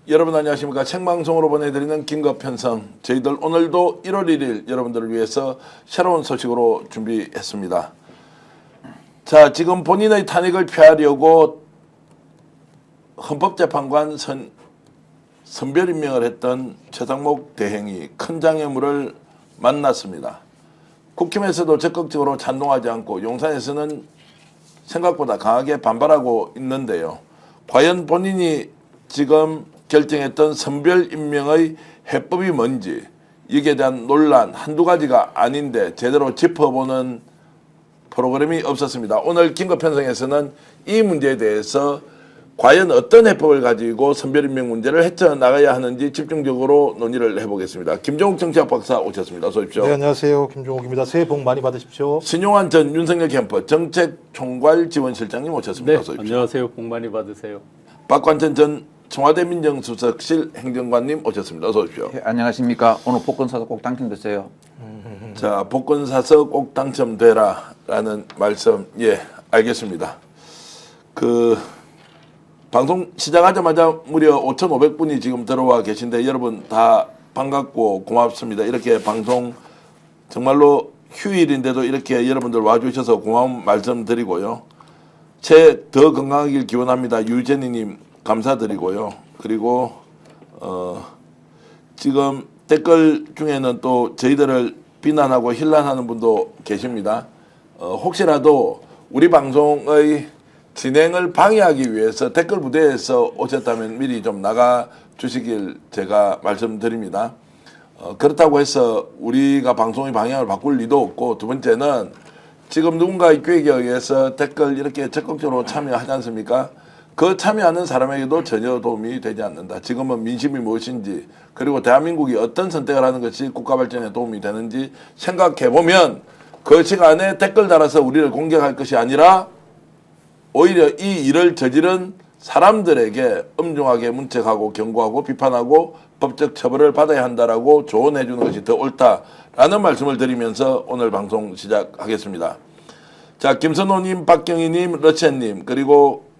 여러분 안녕하십니까. 생방송으로 보내드리는 긴급편성, 저희들 오늘도 1월 1일 여러분들을 위해서 새로운 소식으로 준비했습니다. 자, 지금 본인의 탄핵을 피하려고 헌법재판관 선별 임명을 했던 최상목 대행이 큰 장애물을 만났습니다. 국힘에서도 적극적으로 찬동하지 않고 용산에서는 생각보다 강하게 반발하고 있는데요. 과연 본인이 지금 결정했던 선별 임명의 해법이 뭔지, 이에 대한 논란 한두 가지가 아닌데 제대로 짚어보는 프로그램이 없었습니다. 오늘 긴급편성에서는 이 문제에 대해서 과연 어떤 해법을 가지고 선별 임명 문제를 헤쳐나가야 하는지 집중적으로 논의를 해보겠습니다. 김종욱 정치학 박사 오셨습니다. 어서 오십시오. 네, 안녕하세요. 김종욱입니다. 새해 복 많이 받으십시오. 신용환 전 윤석열 캠프 정책총괄지원실장님 오셨습니다. 네, 어서 오십시오. 안녕하세요. 복 많이 받으세요. 박관천 전 청와대 민정수석실 행정관님 오셨습니다. 어서 오십시오. 네, 안녕하십니까. 오늘 복권사서 꼭 당첨됐어요. 자, 복권 사서 꼭 당첨되라라는 말씀, 예, 알겠습니다. 방송 시작하자마자 무려 5,500분이 지금 들어와 계신데 여러분 다 반갑고 고맙습니다. 이렇게 방송 정말로 휴일인데도 이렇게 여러분들 와주셔서 고마운 말씀 드리고요. 더 건강하길 기원합니다. 유재니님 감사드리고요. 그리고 지금 댓글 중에는 또 저희들을 비난하고 힐난하는 분도 계십니다. 혹시라도 우리 방송의 진행을 방해하기 위해서 댓글 부대에서 오셨다면 미리 좀 나가 주시길 제가 말씀드립니다. 그렇다고 해서 우리가 방송의 방향을 바꿀 리도 없고, 두 번째는 지금 누군가의 기획에 의해서 댓글 이렇게 적극적으로 참여하지 않습니까? 그 참여하는 사람에게도 전혀 도움이 되지 않는다. 지금은 민심이 무엇인지, 그리고 대한민국이 어떤 선택을 하는 것이 국가 발전에 도움이 되는지 생각해보면 그 시간에 댓글 달아서 우리를 공격할 것이 아니라 오히려 이 일을 저지른 사람들에게 엄중하게 문책하고 경고하고 비판하고 법적 처벌을 받아야 한다라고 조언해 주는 것이 더 옳다라는 말씀을 드리면서 오늘 방송 시작하겠습니다. 자, 김선호님, 박경희님, 러첸님, 그리고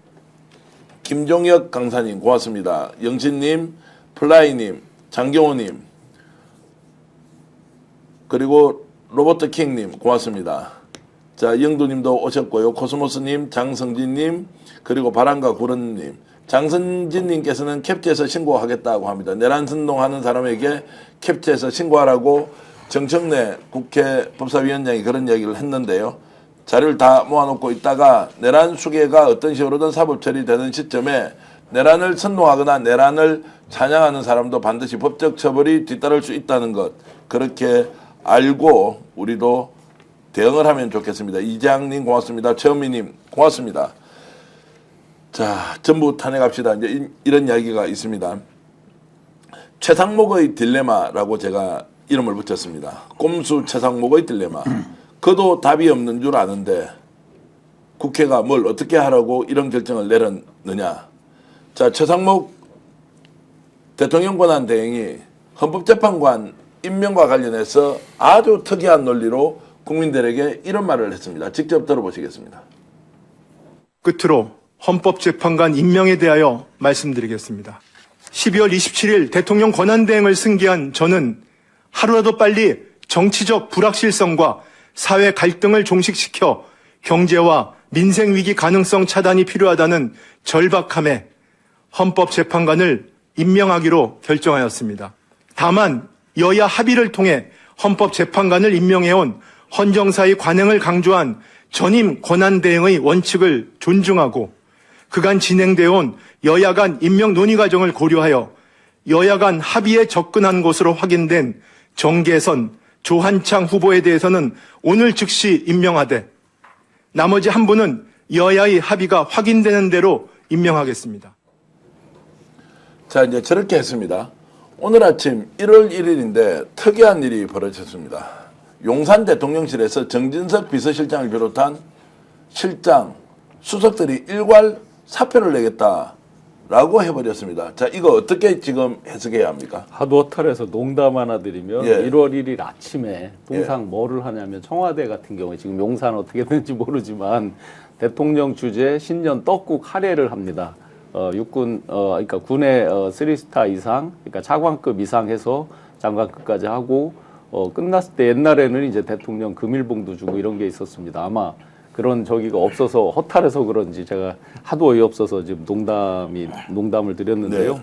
김종혁 강사님 고맙습니다. 영신님, 플라이님, 장경호님, 그리고 로버트킹님 고맙습니다. 자, 영두님도 오셨고요. 코스모스님, 장성진님, 그리고 바람과 구름님. 장성진님께서는 캡처해서 신고하겠다고 합니다. 내란 선동하는 사람에게 캡처해서 신고하라고 정청래 국회 법사위원장이 그런 이야기를 했는데요. 자료를 다 모아놓고 있다가 내란 수계가 어떤 식으로든 사법 처리되는 시점에 내란을 선동하거나 내란을 찬양하는 사람도 반드시 법적 처벌이 뒤따를 수 있다는 것, 그렇게 알고 우리도 대응을 하면 좋겠습니다. 이장님 고맙습니다. 최은미님 고맙습니다. 자, 전부 탄핵합시다. 이제 이런 이야기가 있습니다. 최상목의 딜레마라고 제가 이름을 붙였습니다. 꼼수 최상목의 딜레마. 그도 답이 없는 줄 아는데 국회가 뭘 어떻게 하라고 이런 결정을 내렸느냐. 자, 최상목 대통령 권한 대행이 헌법재판관 임명과 관련해서 아주 특이한 논리로 국민들에게 이런 말을 했습니다. 직접 들어보시겠습니다. 끝으로 헌법재판관 임명에 대하여 말씀드리겠습니다. 12월 27일 대통령 권한대행을 승계한 저는 하루라도 빨리 정치적 불확실성과 사회 갈등을 종식시켜 경제와 민생위기 가능성 차단이 필요하다는 절박함에 헌법재판관을 임명하기로 결정하였습니다. 다만 여야 합의를 통해 헌법재판관을 임명해온 헌정사의 관행을 강조한 전임 권한대행의 원칙을 존중하고 그간 진행되어 온 여야 간 임명 논의 과정을 고려하여 여야 간 합의에 접근한 것으로 확인된 정계선, 조한창 후보에 대해서는 오늘 즉시 임명하되 나머지 한 분은 여야의 합의가 확인되는 대로 임명하겠습니다. 자, 이제 저렇게 했습니다. 오늘 아침 1월 1일인데 특이한 일이 벌어졌습니다. 용산 대통령실에서 정진석 비서실장을 비롯한 실장, 수석들이 일괄 사표를 내겠다라고 해버렸습니다. 자, 이거 어떻게 지금 해석해야 합니까? 핫워터에서 농담 하나 드리면 예. 1월 1일 아침에 통상 뭐를 하냐면 청와대 같은 경우에 지금 용산 어떻게 되는지 모르지만 대통령 주재 신년 떡국 할애를 합니다. 육군 그러니까 군의 3스타 이상, 그러니까 차관급 이상 해서 장관급까지 하고 끝났을 때 옛날에는 이제 대통령 금일봉도 주고 이런 게 있었습니다. 아마 그런 저기가 없어서 허탈해서 그런지 제가 하도 어이없어서 지금 농담을 드렸는데요. 네.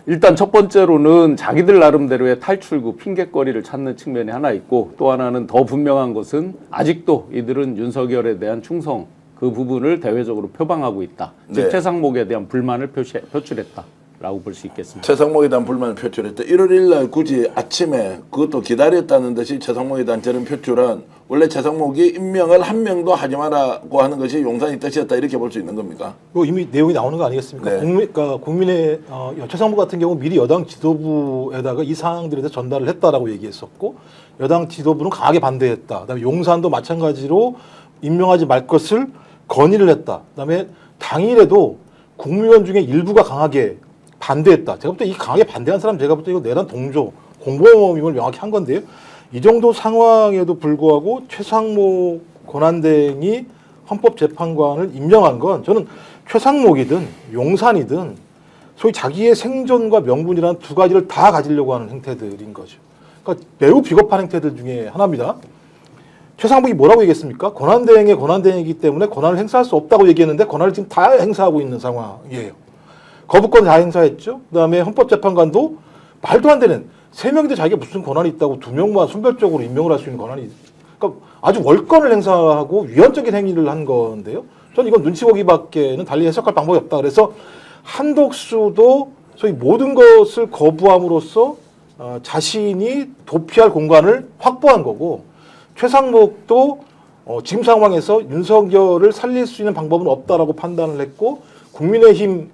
일단 첫 번째로는 자기들 나름대로의 탈출구, 핑계거리를 찾는 측면이 하나 있고, 또 하나는 더 분명한 것은 아직도 이들은 윤석열에 대한 충성, 그 부분을 대외적으로 표방하고 있다. 즉 네. 최상목에 대한 불만을 표출했다라고 볼 수 있겠습니다. 최상목에 대한 불만을 표출했다. 1월 1일 날 굳이 아침에 그것도 기다렸다는 듯이 최상목에 대한 저런 표출은 원래 최상목이 임명을 한 명도 하지 말라고 하는 것이 용산의 뜻이었다, 이렇게 볼 수 있는 겁니까? 뭐 이미 내용이 나오는 거 아니겠습니까? 네. 그러니까 국민의 최상무 같은 경우 미리 여당 지도부에다가 이 사항들에 대해서 전달을 했다라고 얘기했었고, 여당 지도부는 강하게 반대했다. 그다음에 용산도 마찬가지로 임명하지 말 것을 건의를 했다. 그다음에 당일에도 국무위원 중에 일부가 강하게 반대했다. 제가 볼 때 이 강하게 반대한 사람 제가 볼 때 이거 내란 동조, 공범임을 명확히 한 건데요. 이 정도 상황에도 불구하고 최상목 권한대행이 헌법재판관을 임명한 건 저는 최상목이든 용산이든 소위 자기의 생존과 명분이라는 두 가지를 다 가지려고 하는 행태들인 거죠. 그러니까 매우 비겁한 행태들 중에 하나입니다. 최상목이 뭐라고 얘기했습니까? 권한대행의 권한대행이기 때문에 권한을 행사할 수 없다고 얘기했는데 권한을 지금 다 행사하고 있는 상황이에요. 거부권 다 행사했죠. 그다음에 헌법재판관도 말도 안 되는 3명인데 자기가 무슨 권한이 있다고 2명만 선별적으로 임명을 할 수 있는 권한이, 그러니까 아주 월권을 행사하고 위헌적인 행위를 한 건데요. 저는 이건 눈치 보기밖에는 달리 해석할 방법이 없다. 그래서 한독수도 소위 모든 것을 거부함으로써 자신이 도피할 공간을 확보한 거고, 최상목도 지금 상황에서 윤석열을 살릴 수 있는 방법은 없다라고 판단을 했고, 국민의힘과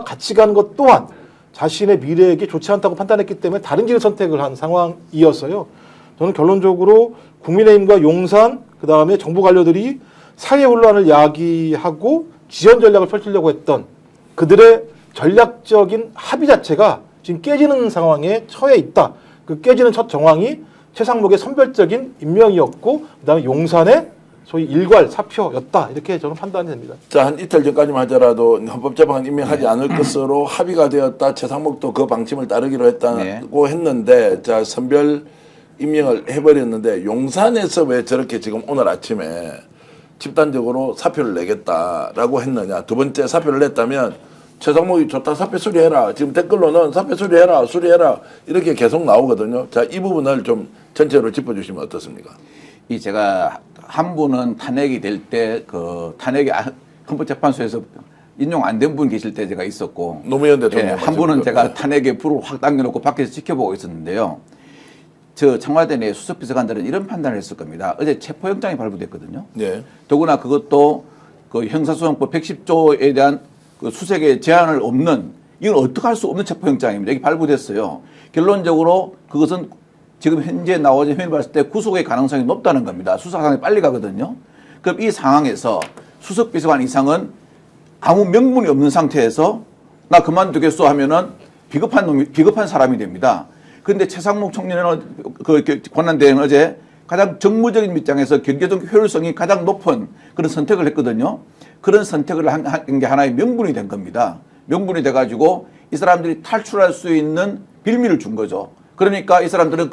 같이 간 것 또한 자신의 미래에게 좋지 않다고 판단했기 때문에 다른 길을 선택을 한 상황이었어요. 저는 결론적으로 국민의힘과 용산, 그다음에 정부 관료들이 사회 혼란을 야기하고 지연 전략을 펼치려고 했던 그들의 전략적인 합의 자체가 지금 깨지는 상황에 처해 있다. 그 깨지는 첫 정황이 최상목의 선별적인 임명이었고, 그다음에 용산의 소위 일괄 사표였다, 이렇게 저는 판단이 됩니다. 자, 한 이틀 전까지만 하더라도 헌법재판관 임명하지 않을 것으로 합의가 되었다. 최상목도 그 방침을 따르기로 했다고 했는데, 자, 선별 임명을 해버렸는데, 용산에서 왜 저렇게 지금 오늘 아침에 집단적으로 사표를 내겠다라고 했느냐. 두 번째 사표를 냈다면 최상목이 좋다, 사표 수리해라. 지금 댓글로는 사표 수리해라, 수리해라, 이렇게 계속 나오거든요. 자, 이 부분을 좀 전체로 짚어주시면 어떻습니까? 이 제가 한 분은 탄핵이 될 때 그 탄핵이 헌법재판소에서 인용 안 된 분 계실 때 제가 있었고, 노무현 대통령. 한 분은 제가 탄핵의 불을 확 당겨놓고 밖에서 지켜보고 있었는데요. 저 청와대 내 수석비서관들은 이런 판단을 했을 겁니다. 어제 체포영장이 발부됐거든요. 네. 더구나 그것도 그 형사소송법 110조에 대한 그 수색의 제한을 없는, 이건 어떻게 할 수 없는 체포영장입니다. 여기 발부됐어요. 결론적으로 그것은 지금 현재 나오는 혐의를 봤을 때 구속의 가능성이 높다는 겁니다. 수사 상황이 빨리 가거든요. 그럼 이 상황에서 수석비서관 이상은 아무 명분이 없는 상태에서 나 그만두겠소 하면은 비겁한 사람이 됩니다. 그런데 최상목 총리는 그 권한대행은 어제 가장 정무적인 입장에서 경제적 효율성이 가장 높은 그런 선택을 했거든요. 그런 선택을 한 게 하나의 명분이 된 겁니다. 명분이 돼가지고 이 사람들이 탈출할 수 있는 빌미를 준 거죠. 그러니까 이 사람들은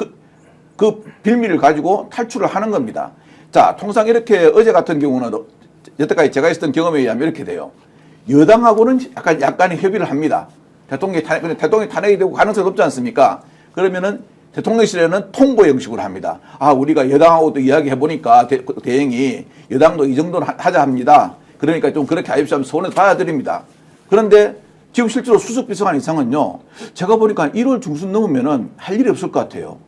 그 빌미를 가지고 탈출을 하는 겁니다. 자, 통상 이렇게 어제 같은 경우는 여태까지 제가 있었던 경험에 의하면 이렇게 돼요. 여당하고는 약간의 협의를 합니다. 대통령이 탄핵이 되고 가능성이 높지 않습니까? 그러면은 대통령실에는 통보 형식으로 합니다. 아, 우리가 여당하고도 이야기해보니까 대행이 여당도 이 정도는 하자 합니다. 그러니까 좀 그렇게 하십시오 하면 손에 받아들입니다. 그런데 지금 실제로 수석비서관 이상은요, 제가 보니까 1월 중순 넘으면은 할 일이 없을 것 같아요.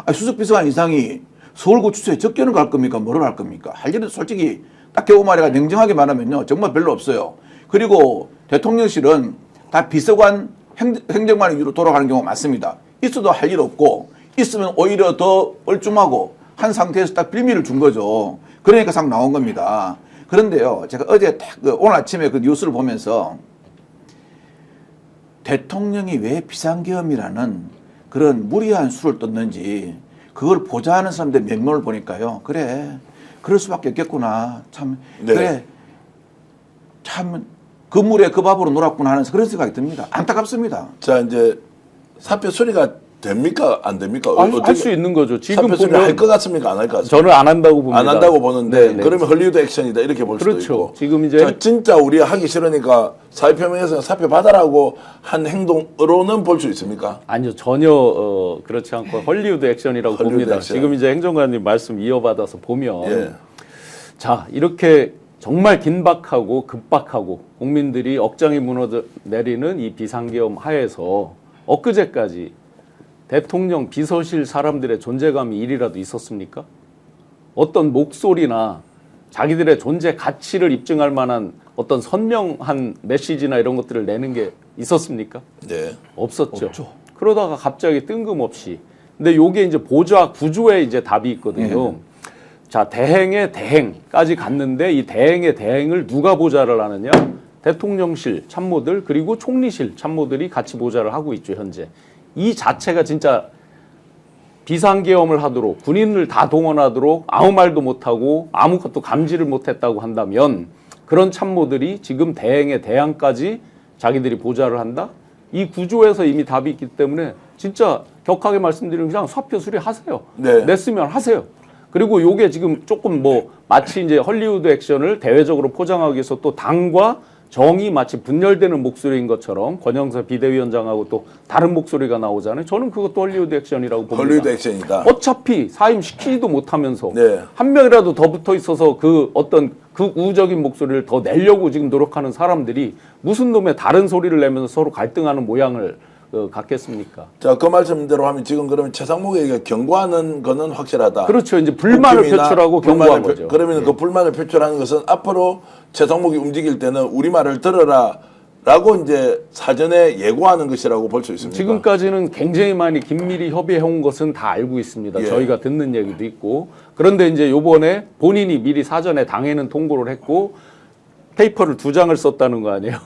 아니, 수석비서관 이상이 서울구치소에 접견을 갈 겁니까? 뭐를 할 겁니까? 할 일은 솔직히 딱 겨우 말해가 냉정하게 말하면요, 정말 별로 없어요. 그리고 대통령실은 다 비서관 행정관 위주로 돌아가는 경우가 많습니다. 있어도 할 일 없고, 있으면 오히려 더 얼춤하고 한 상태에서 딱 빌미를 준 거죠. 그러니까 상 나온 겁니다. 그런데요, 제가 어제 오늘 아침에 그 뉴스를 보면서 대통령이 왜 비상계엄이라는 그런 무리한 수를 떴는지 그걸 보좌하는 사람들의 면모를 보니까요. 그래, 그럴 수밖에 없겠구나. 참, 네. 그래, 참 그물에 그 밥으로 놀았구나 하는 그런 생각이 듭니다. 안타깝습니다. 자, 이제 사표 수리가 됩니까? 안 됩니까? 할 수 있는 거죠. 지금 사표 수리 보면 할것 같습니까? 안 할 것 같습니까? 저는 안 한다고 봅니다. 안 한다고 보는데 네, 네. 그러면 헐리우드 액션이다 이렇게 볼 수도 그렇죠. 있고. 지금 이제 자, 진짜 우리가 하기 싫으니까 사회표명에서 사표 받아라고 한 행동으로는 볼 수 있습니까? 아니요, 전혀 그렇지 않고 헐리우드 액션이라고 헐리우드 봅니다. 액션. 지금 이제 행정관님 말씀 이어받아서 보면 예. 자, 이렇게 정말 긴박하고 급박하고 국민들이 억장이 무너내리는 이 비상계엄 하에서 엊그제까지 대통령 비서실 사람들의 존재감이 일이라도 있었습니까? 어떤 목소리나 자기들의 존재 가치를 입증할 만한 어떤 선명한 메시지나 이런 것들을 내는 게 있었습니까? 네. 없었죠. 없죠. 그러다가 갑자기 뜬금없이. 근데 요게 이제 보좌 구조에 이제 답이 있거든요. 자, 대행의 대행까지 갔는데 이 대행의 대행을 누가 보좌를 하느냐? 대통령실 참모들 그리고 총리실 참모들이 같이 보좌를 하고 있죠, 현재. 이 자체가 진짜 비상계엄을 하도록 군인을 다 동원하도록 아무 말도 못하고 아무것도 감지를 못했다고 한다면 그런 참모들이 지금 대행의 대항까지 자기들이 보좌를 한다? 이 구조에서 이미 답이 있기 때문에 진짜 격하게 말씀드리면 그냥 사표 수리하세요. 네. 냈으면 하세요. 그리고 요게 지금 조금 뭐 마치 이제 헐리우드 액션을 대외적으로 포장하기 위해서 또 당과 정이 마치 분열되는 목소리인 것처럼 권영세 비대위원장하고 또 다른 목소리가 나오잖아요. 저는 그것도 헐리우드 액션이라고 봅니다. 헐리우드 액션이다. 어차피 사임시키지도 못하면서 네. 한 명이라도 더 붙어 있어서 그 어떤 그 우적인 목소리를 더 내려고 지금 노력하는 사람들이 무슨 놈의 다른 소리를 내면서 서로 갈등하는 모양을 갖겠습니까? 자, 그 말씀대로 하면 지금 그러면 최상목에게 경고하는 거는 확실하다. 그렇죠. 이제 불만을 국힘이나 표출하고 경고한 거죠. 그러면 그 불만을 표출하는 것은 앞으로 최상목이 움직일 때는 우리 말을 들어라라고 이제 사전에 예고하는 것이라고 볼 수 있습니다. 지금까지는 굉장히 많이 긴밀히 협의해온 것은 다 알고 있습니다. 예. 저희가 듣는 얘기도 있고. 그런데 이제 요번에 본인이 미리 사전에 당에는 통보를 했고 페이퍼를 2장을 썼다는 거 아니에요.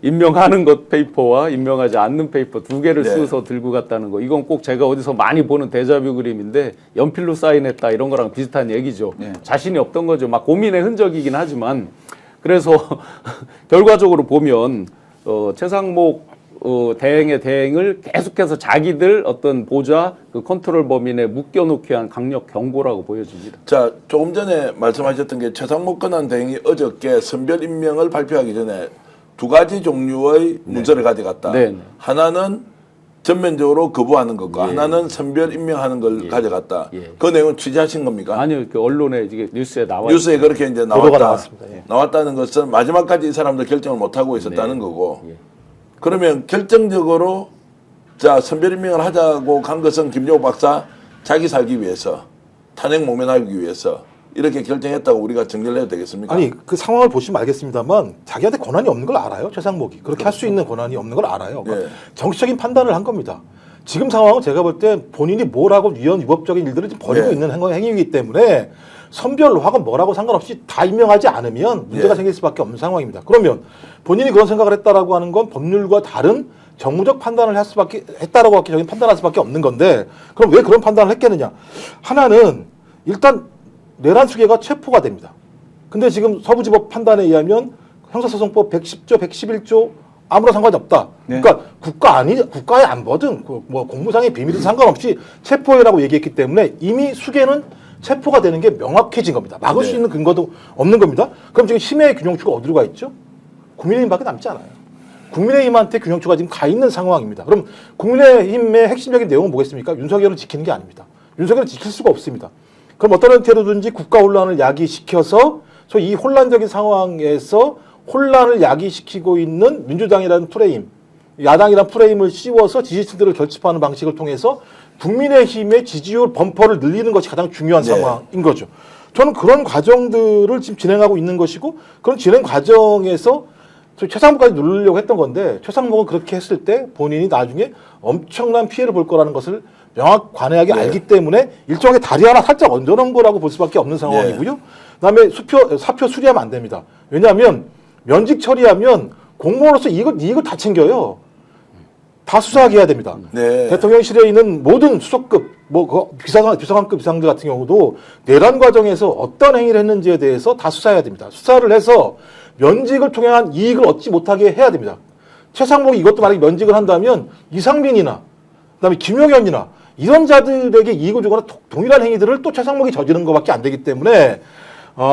임명하는 것 페이퍼와 임명하지 않는 페이퍼 2개를 네. 써서 들고 갔다는 거. 이건 꼭 제가 어디서 많이 보는 데자뷰 그림인데 연필로 사인했다 이런 거랑 비슷한 얘기죠. 네. 자신이 없던 거죠. 막 고민의 흔적이긴 하지만 그래서 결과적으로 보면 최상목 대행의 대행을 계속해서 자기들 어떤 보좌 그 컨트롤 범위 내에 묶여놓기 위한 강력 경고라고 보여집니다. 자, 조금 전에 말씀하셨던 게 최상목 권한 대행이 어저께 선별 임명을 발표하기 전에 2가지 종류의 문서를 가져갔다. 네. 하나는 전면적으로 거부하는 것과 하나는 선별 임명하는 걸 가져갔다. 예. 그 내용은 취재하신 겁니까? 아니요, 그 언론에 이게 뉴스에 나와 뉴스에 그렇게 이제 보도가 나왔다. 나왔습니다. 예. 나왔다는 것은 마지막까지 이 사람들 결정을 못 하고 있었다는 거고. 예. 그러면 결정적으로 자 선별 임명을 하자고 간 것은 김종욱 박사 자기 살기 위해서 탄핵 모면하기 위해서 이렇게 결정했다고 우리가 정리를 해야 되겠습니까? 아니 그 상황을 보시면 알겠습니다만 자기한테 권한이 없는 걸 알아요. 최상목이 그렇게 할 수 있는 권한이 없는 걸 알아요. 그러니까 예. 정치적인 판단을 한 겁니다. 지금 상황은 제가 볼 때 본인이 뭘 하고 위법적인 일들을 지금 벌이고 예. 있는 행위이기 때문에 선별로 하건 뭐라고 상관없이 다 임명하지 않으면 문제가 예. 생길 수밖에 없는 상황입니다. 그러면 본인이 그런 생각을 했다라고 하는 건 법률과 다른 정무적 판단을 했다라고 하기 판단할 수밖에 없는 건데 그럼 왜 그런 판단을 했겠느냐? 하나는 일단 내란수계가 체포가 됩니다. 근데 지금 서부지법 판단에 의하면 형사소송법 110조, 111조 아무런 상관이 없다. 네. 그러니까 국가의 안보든 뭐 공무상의 비밀이든 상관없이 체포해라고 얘기했기 때문에 이미 수계는 체포가 되는 게 명확해진 겁니다. 막을 수 네. 있는 근거도 없는 겁니다. 그럼 지금 힘의 균형추가 어디로 가 있죠? 국민의힘밖에 남지 않아요. 국민의힘한테 균형추가 지금 가 있는 상황입니다. 그럼 국민의힘의 핵심적인 내용은 뭐겠습니까? 윤석열을 지키는 게 아닙니다. 윤석열을 지킬 수가 없습니다. 그럼 어떤 형태로든지 국가 혼란을 야기시켜서 소위 이 혼란적인 상황에서 혼란을 야기시키고 있는 민주당이라는 프레임, 야당이라는 프레임을 씌워서 지지층들을 결집하는 방식을 통해서 국민의힘의 지지율 범퍼를 늘리는 것이 가장 중요한 네. 상황인 거죠. 저는 그런 과정들을 지금 진행하고 있는 것이고 그런 진행 과정에서 최상목까지 누르려고 했던 건데 최상목은 그렇게 했을 때 본인이 나중에 엄청난 피해를 볼 거라는 것을 관해하게 네. 알기 때문에 일종의 다리 하나 살짝 얹어놓은 거라고 볼 수밖에 없는 상황이고요. 그다음에 사표 수리하면 안 됩니다. 왜냐하면 면직 처리하면 공무원으로서 이익을 다 챙겨요. 다 수사하게 해야 됩니다. 네. 대통령실에 있는 모든 수석급, 비서관급 비상들 같은 경우도 내란 과정에서 어떤 행위를 했는지에 대해서 다 수사해야 됩니다. 수사를 해서 면직을 통한 이익을 얻지 못하게 해야 됩니다. 최상목이 이것도 만약에 면직을 한다면 이상민이나 그다음에 김용현이나 이런 자들에게 이익을 주거나 동일한 행위들을 또 최상목이 저지른 것밖에 안 되기 때문에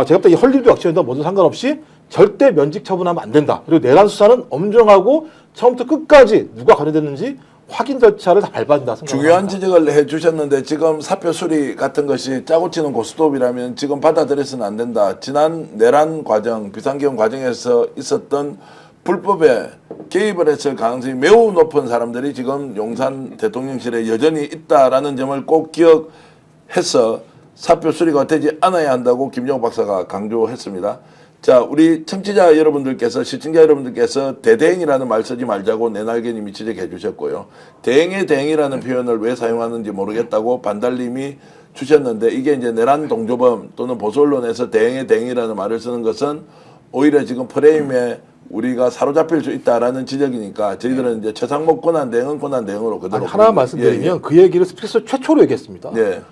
제가 볼 때 이 헐리우드 액션과 모두 상관없이 절대 면직 처분하면 안 된다. 그리고 내란 수사는 엄정하고 처음부터 끝까지 누가 관여됐는지 확인 절차를 다 밟아야 된다 생각합니다. 중요한 지적을 해주셨는데 지금 사표 수리 같은 것이 짜고 치는 고스톱이라면 지금 받아들여서는 안 된다. 지난 내란 과정, 비상계엄 과정에서 있었던 불법에 개입을 했을 가능성이 매우 높은 사람들이 지금 용산 대통령실에 여전히 있다라는 점을 꼭 기억해서 사표 수리가 되지 않아야 한다고 김정욱 박사가 강조했습니다. 자, 우리 청취자 여러분들께서, 시청자 여러분들께서 대대행이라는 말 쓰지 말자고 내날개님이 지적해 주셨고요. 대행의 대행이라는 표현을 왜 사용하는지 모르겠다고 반달님이 주셨는데, 이게 이제 내란 동조범 또는 보수 언론에서 대행의 대행이라는 말을 쓰는 것은 오히려 지금 프레임에 우리가 사로잡힐 수 있다라는 지적이니까 저희들은 이제 최상목 권한 대행은 권한 대행으로 그대로. 하나 말씀드리면 그 얘기를 스피커 최초로 얘기했습니다. 예.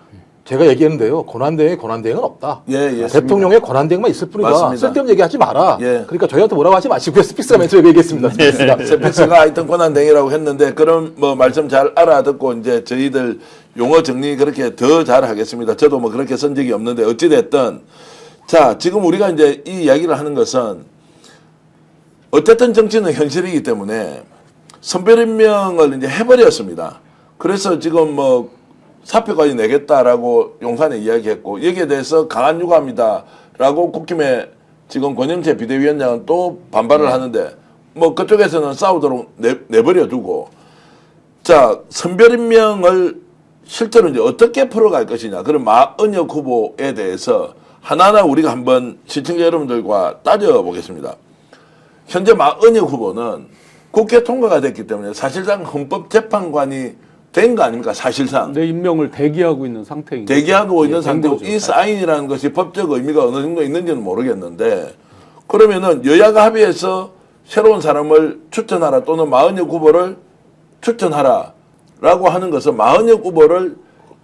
제가 얘기했는데요. 권한대행에 권한대행은 없다. 예, 대통령의 권한대행만 있을 뿐이다. 맞습니다. 쓸데없는 얘기하지 마라. 예. 그러니까 저희한테 뭐라고 하지 마시고 스픽스가 맨 처음에 얘기했습니다. 스피스가 하여튼 권한대행이라고 했는데 그럼 뭐 말씀 잘 알아듣고 이제 저희들 용어 정리 그렇게 더 잘 하겠습니다. 저도 뭐 그렇게 쓴 적이 없는데 어찌됐든 자, 지금 우리가 이제 이 이야기를 하는 것은 어쨌든 정치는 현실이기 때문에 선별임명을 이제 해버렸습니다. 그래서 지금 뭐 사표까지 내겠다라고 용산에 이야기했고 여기에 대해서 강한 유감이다라고 국힘의 지금 권영세 비대위원장은 또 반발을 하는데 뭐 그쪽에서는 싸우도록 내버려 두고 자, 선별임명을 실제로 이제 어떻게 풀어갈 것이냐. 그럼 마은혁 후보에 대해서 하나하나 우리가 한번 시청자 여러분들과 따져보겠습니다. 현재 마은혁 후보는 국회 통과가 됐기 때문에 사실상 헌법재판관이 된 거 아닙니까? 사실상. 내 임명을 대기하고 있는 상태입니다. 대기하고 있는 상태고 거죠. 이 사인이라는 것이 법적 의미가 어느 정도 있는지는 모르겠는데 그러면은 여야가 합의해서 새로운 사람을 추천하라 또는 마은혁 후보를 추천하라라고 하는 것은 마은혁 후보를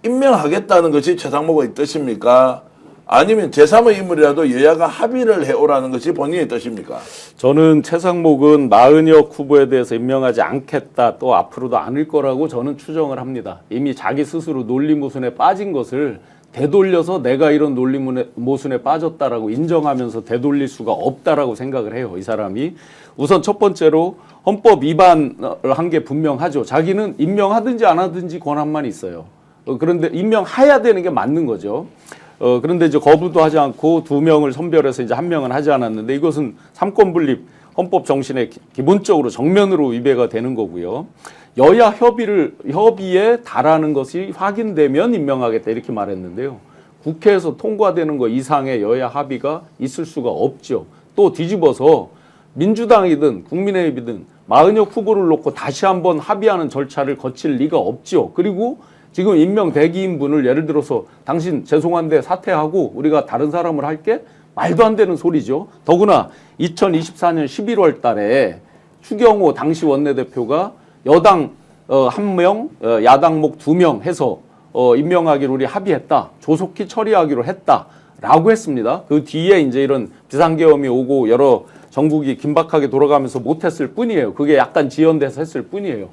임명하겠다는 것이 최상목의 뜻입니까? 아니면 제3의 인물이라도 여야가 합의를 해오라는 것이 본인의 뜻입니까? 저는 최상목은 마은혁 후보에 대해서 임명하지 않겠다 또 앞으로도 않을 거라고 저는 추정을 합니다. 이미 자기 스스로 논리모순에 빠진 것을 되돌려서 내가 이런 논리모순에 빠졌다라고 인정하면서 되돌릴 수가 없다라고 생각을 해요. 이 사람이. 우선 첫 번째로 헌법 위반을 한 게 분명하죠. 자기는 임명하든지 안 하든지 권한만 있어요. 그런데 임명해야 되는 게 맞는 거죠. 그런데 이제 거부도 하지 않고 2명을 선별해서 이제 1명은 하지 않았는데 이것은 삼권 분립 헌법 정신에 기본적으로 정면으로 위배가 되는 거고요. 여야 협의에 달하는 것이 확인되면 임명하겠다 이렇게 말했는데요. 국회에서 통과되는 거 이상의 여야 합의가 있을 수가 없죠. 또 뒤집어서 민주당이든 국민의힘이든 마은혁 후보를 놓고 다시 한번 합의하는 절차를 거칠 리가 없죠. 그리고 지금 임명 대기인분을 예를 들어서 당신 죄송한데 사퇴하고 우리가 다른 사람을 할게 말도 안 되는 소리죠. 더구나 2024년 11월 달에 추경호 당시 원내대표가 여당 1명, 야당목 2명 해서 임명하기로 우리 합의했다. 조속히 처리하기로 했다라고 했습니다. 그 뒤에 이제 이런 비상계엄이 오고 여러 정국이 긴박하게 돌아가면서 못했을 뿐이에요. 그게 약간 지연돼서 했을 뿐이에요.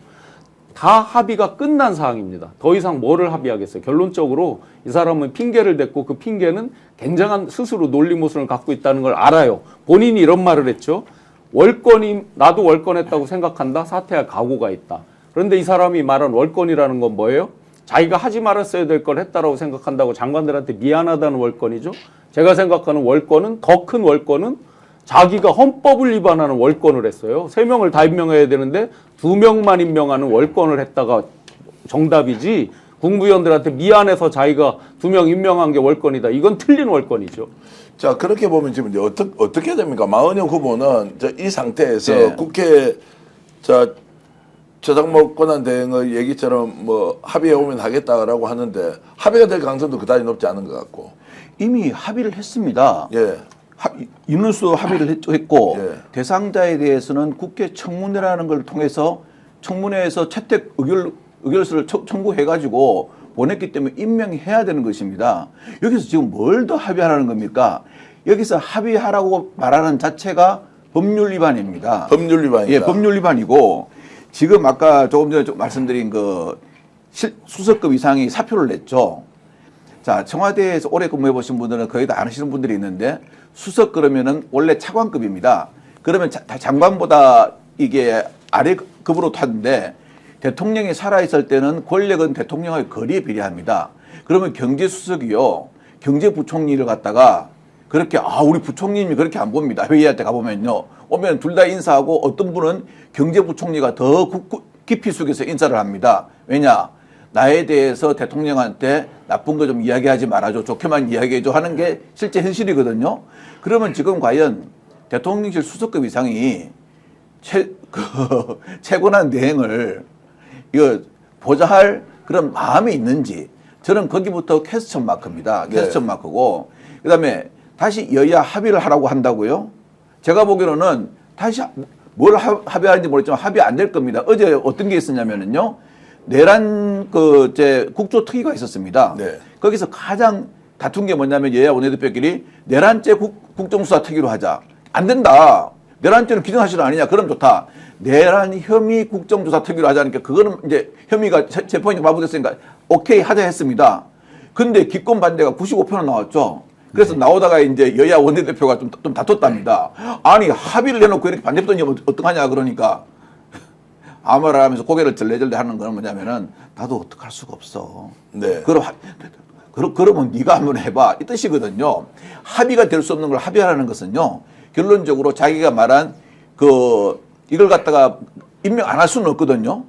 다 합의가 끝난 사항입니다. 더 이상 뭐를 합의하겠어요. 결론적으로 이 사람은 핑계를 댔고 그 핑계는 굉장한 스스로 논리모순을 갖고 있다는 걸 알아요. 본인이 이런 말을 했죠. 나도 월권했다고 생각한다. 사퇴할 각오가 있다. 그런데 이 사람이 말한 월권이라는 건 뭐예요? 자기가 하지 말았어야 될 걸 했다라고 생각한다고 장관들한테 미안하다는 월권이죠. 제가 생각하는 월권은 더 큰 월권은 자기가 헌법을 위반하는 월권을 했어요. 3명을 다 임명해야 되는데 2명만 임명하는 월권을 했다가 정답이지 국무위원들한테 미안해서 자기가 2명 임명한 게 월권이다. 이건 틀린 월권이죠. 자, 그렇게 보면 지금 이제 어떻게 됩니까? 마은혁 후보는 이 상태에서 네. 국회 최상목 권한대행의 얘기처럼 뭐 합의해 오면 하겠다라고 하는데 합의가 될 가능성도 그다지 높지 않은 것 같고. 이미 합의를 했습니다. 예. 인원수 합의를 했고 예. 대상자에 대해서는 국회 청문회라는 걸 통해서 청문회에서 채택 의결서를 청구해가지고 보냈기 때문에 임명해야 되는 것입니다. 여기서 지금 뭘 더 합의하라는 겁니까? 여기서 합의하라고 말하는 자체가 법률 위반입니다. 법률 위반이다. 예, 법률 위반이고 지금 아까 조금 전에 좀 말씀드린 그 수석급 이상이 사표를 냈죠. 자, 청와대에서 오래 근무해 보신 분들은 거의 다 아시는 분들이 있는데 수석 그러면은 원래 차관급입니다. 그러면 장관보다 이게 아래 급으로 타는데 대통령이 살아있을 때는 권력은 대통령의 거리에 비례합니다. 그러면 경제수석이요, 경제부총리를 갖다가 그렇게 우리 부총리님이 그렇게 안 봅니다. 회의할 때 가보면요. 오면 둘 다 인사하고 어떤 분은 경제부총리가 더 깊이 숙여서 인사를 합니다. 왜냐? 나에 대해서 대통령한테 나쁜 거 좀 이야기하지 말아줘. 좋게만 이야기해줘 하는 게 실제 현실이거든요. 그러면 지금 과연 대통령실 수석급 이상이 최고난 대행을 이거 보자 할 그런 마음이 있는지 저는 거기부터 퀘스천 마크입니다. 퀘스천 마크고 그다음에 다시 여야 합의를 하라고 한다고요? 제가 보기로는 다시 뭘 합의하는지 모르겠지만 합의 안 될 겁니다. 어제 어떤 게 있었냐면은요. 내란 국조특위가 있었습니다. 네. 거기서 가장 다툰 게 뭐냐면 여야 원내대표끼리 내란죄 국정수사 특위로 하자. 안 된다. 내란죄는 기정사실 아니냐. 그럼 좋다. 내란 혐의 국정조사 특위로 하자니까 그거는 이제 혐의가 재판이 발부됐으니까 오케이 하자 했습니다. 근데 기권 반대가 95표나 나왔죠. 그래서 나오다가 이제 여야 원내대표가 좀 다퉜답니다. 아니 합의를 해놓고 이렇게 반대표던지 어떡하냐 그러니까 아무 말 하면서 고개를 절레절레 하는 건 뭐냐면은 나도 어떡할 수가 없어. 네. 그러면 네가 한번 해봐 이 뜻이거든요. 합의가 될 수 없는 걸 합의하라는 것은요. 결론적으로 자기가 말한 이걸 갖다가 임명 안 할 수는 없거든요.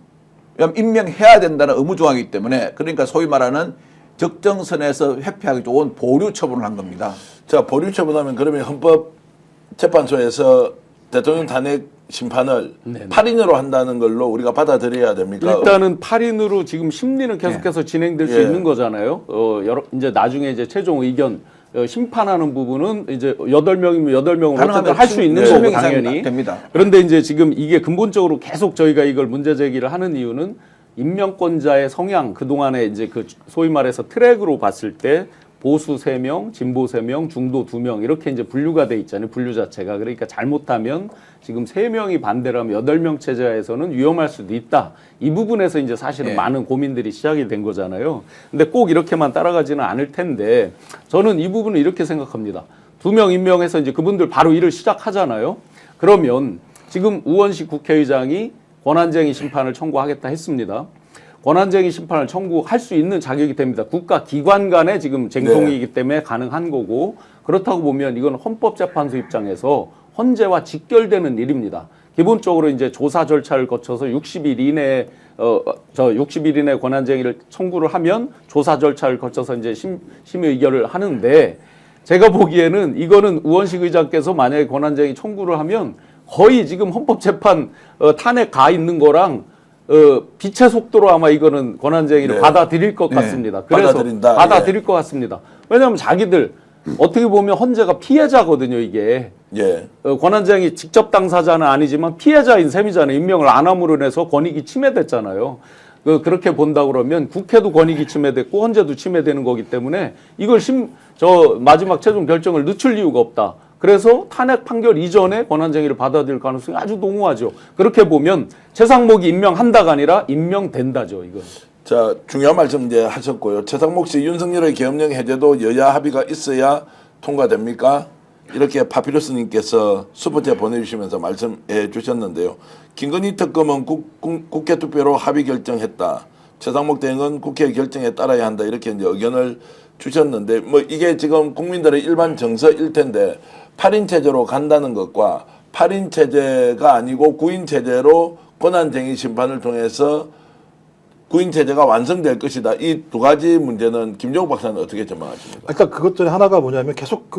왜냐하면 임명해야 된다는 의무 조항이기 때문에 그러니까 소위 말하는 적정선에서 회피하기 좋은 보류 처분을 한 겁니다. 자, 보류 처분하면 그러면 헌법재판소에서 대통령 탄핵 심판을 8인으로 한다는 걸로 우리가 받아들여야 됩니까? 일단은 8인으로 지금 심리는 계속해서 진행될 수 있는 거잖아요. 이제 나중에 이제 최종 의견 심판하는 부분은 이제 8명이면 8명으로 어쨌든 할 수 있는 거고 당연히 됩니다. 그런데 이제 지금 이게 근본적으로 계속 저희가 이걸 문제 제기를 하는 이유는 임명권자의 성향 그동안에 이제 그 소위 말해서 트랙으로 봤을 때 보수 3명, 진보 3명, 중도 2명 이렇게 이제 분류가 돼 있잖아요. 분류 자체가. 그러니까 잘못하면 지금 3명이 반대를 하면 8명 체제하에서는 위험할 수도 있다. 이 부분에서 이제 사실은 많은 고민들이 시작이 된 거잖아요. 근데 꼭 이렇게만 따라가지는 않을 텐데 저는 이 부분은 이렇게 생각합니다. 2명 임명해서 이제 그분들 바로 일을 시작하잖아요. 그러면 지금 우원식 국회의장이 권한쟁의 심판을 청구하겠다 했습니다. 권한쟁의 심판을 청구할 수 있는 자격이 됩니다. 국가기관 간의 지금 쟁송이기 때문에 가능한 거고 그렇다고 보면 이건 헌법재판소 입장에서 헌재와 직결되는 일입니다. 기본적으로 이제 조사 절차를 거쳐서 60일 이내에 60일 이내 권한쟁의를 청구를 하면 조사 절차를 거쳐서 이제 심의 의결을 하는데 제가 보기에는 이거는 우원식 의장께서 만약에 권한쟁의 청구를 하면 거의 지금 헌법재판 탄핵 가 있는 거랑 빛의 속도로 아마 이거는 권한쟁의를 받아들일 것 같습니다. 그래서 받아들일 것 같습니다. 왜냐하면 자기들 어떻게 보면 헌재가 피해자거든요, 이게. 권한쟁의 직접 당사자는 아니지만 피해자인 셈이잖아요. 임명을 안 함으로 인해서 권익이 침해됐잖아요. 그렇게 본다 그러면 국회도 권익이 침해됐고 헌재도 침해되는 거기 때문에 이걸 마지막 최종 결정을 늦출 이유가 없다. 그래서 탄핵 판결 이전에 권한쟁의를 받아들일 가능성이 아주 농후하죠. 그렇게 보면 최상목이 임명한다가 아니라 임명된다죠, 이건. 자, 중요한 말씀 이제 하셨고요. 최상목 씨 윤석열의 계엄령 해제도 여야 합의가 있어야 통과됩니까? 이렇게 파피루스님께서 슈퍼챗 보내주시면서 말씀해 주셨는데요. 김건희 특검은 국회 투표로 합의 결정했다. 최상목 대행은 국회 결정에 따라야 한다. 이렇게 이제 의견을 주셨는데 뭐 이게 지금 국민들의 일반 정서일 텐데 8인 체제로 간다는 것과 8인 체제가 아니고 9인 체제로 권한쟁의 심판을 통해서 9인 체제가 완성될 것이다. 이 두 가지 문제는 김정욱 박사는 어떻게 전망하십니까? 일단 그것 전에 하나가 뭐냐면 계속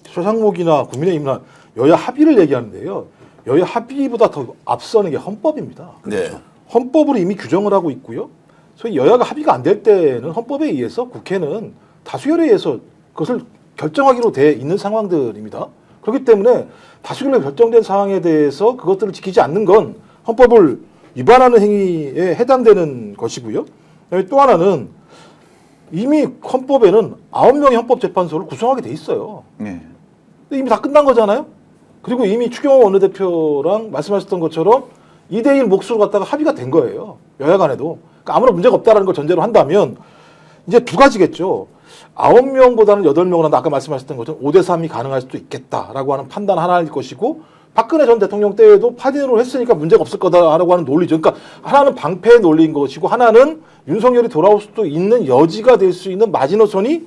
최상목이나 국민의힘이나 여야 합의를 얘기하는데요. 여야 합의보다 더 앞서는 게 헌법입니다. 네. 헌법으로 이미 규정을 하고 있고요. 소위 여야가 합의가 안 될 때는 헌법에 의해서 국회는 다수결에 의해서 그것을 결정하기로 돼 있는 상황들입니다. 그렇기 때문에 다수결로 결정된 상황에 대해서 그것들을 지키지 않는 건 헌법을 위반하는 행위에 해당되는 것이고요. 또 하나는 이미 헌법에는 9명의 헌법재판소를 구성하게 돼 있어요. 네. 이미 다 끝난 거잖아요. 그리고 이미 추경호 원내대표랑 말씀하셨던 것처럼 2대1 몫으로 갖다가 합의가 된 거예요. 여야 간에도. 그러니까 아무런 문제가 없다라는 걸 전제로 한다면 이제 두 가지겠죠. 9명보다는 8명을 한다. 아까 말씀하셨던 것처럼 5대3이 가능할 수도 있겠다라고 하는 판단 하나일 것이고 박근혜 전 대통령 때에도 8인으로 했으니까 문제가 없을 거다라고 하는 논리죠. 그러니까 하나는 방패의 논리인 것이고 하나는 윤석열이 돌아올 수도 있는 여지가 될 수 있는 마지노선이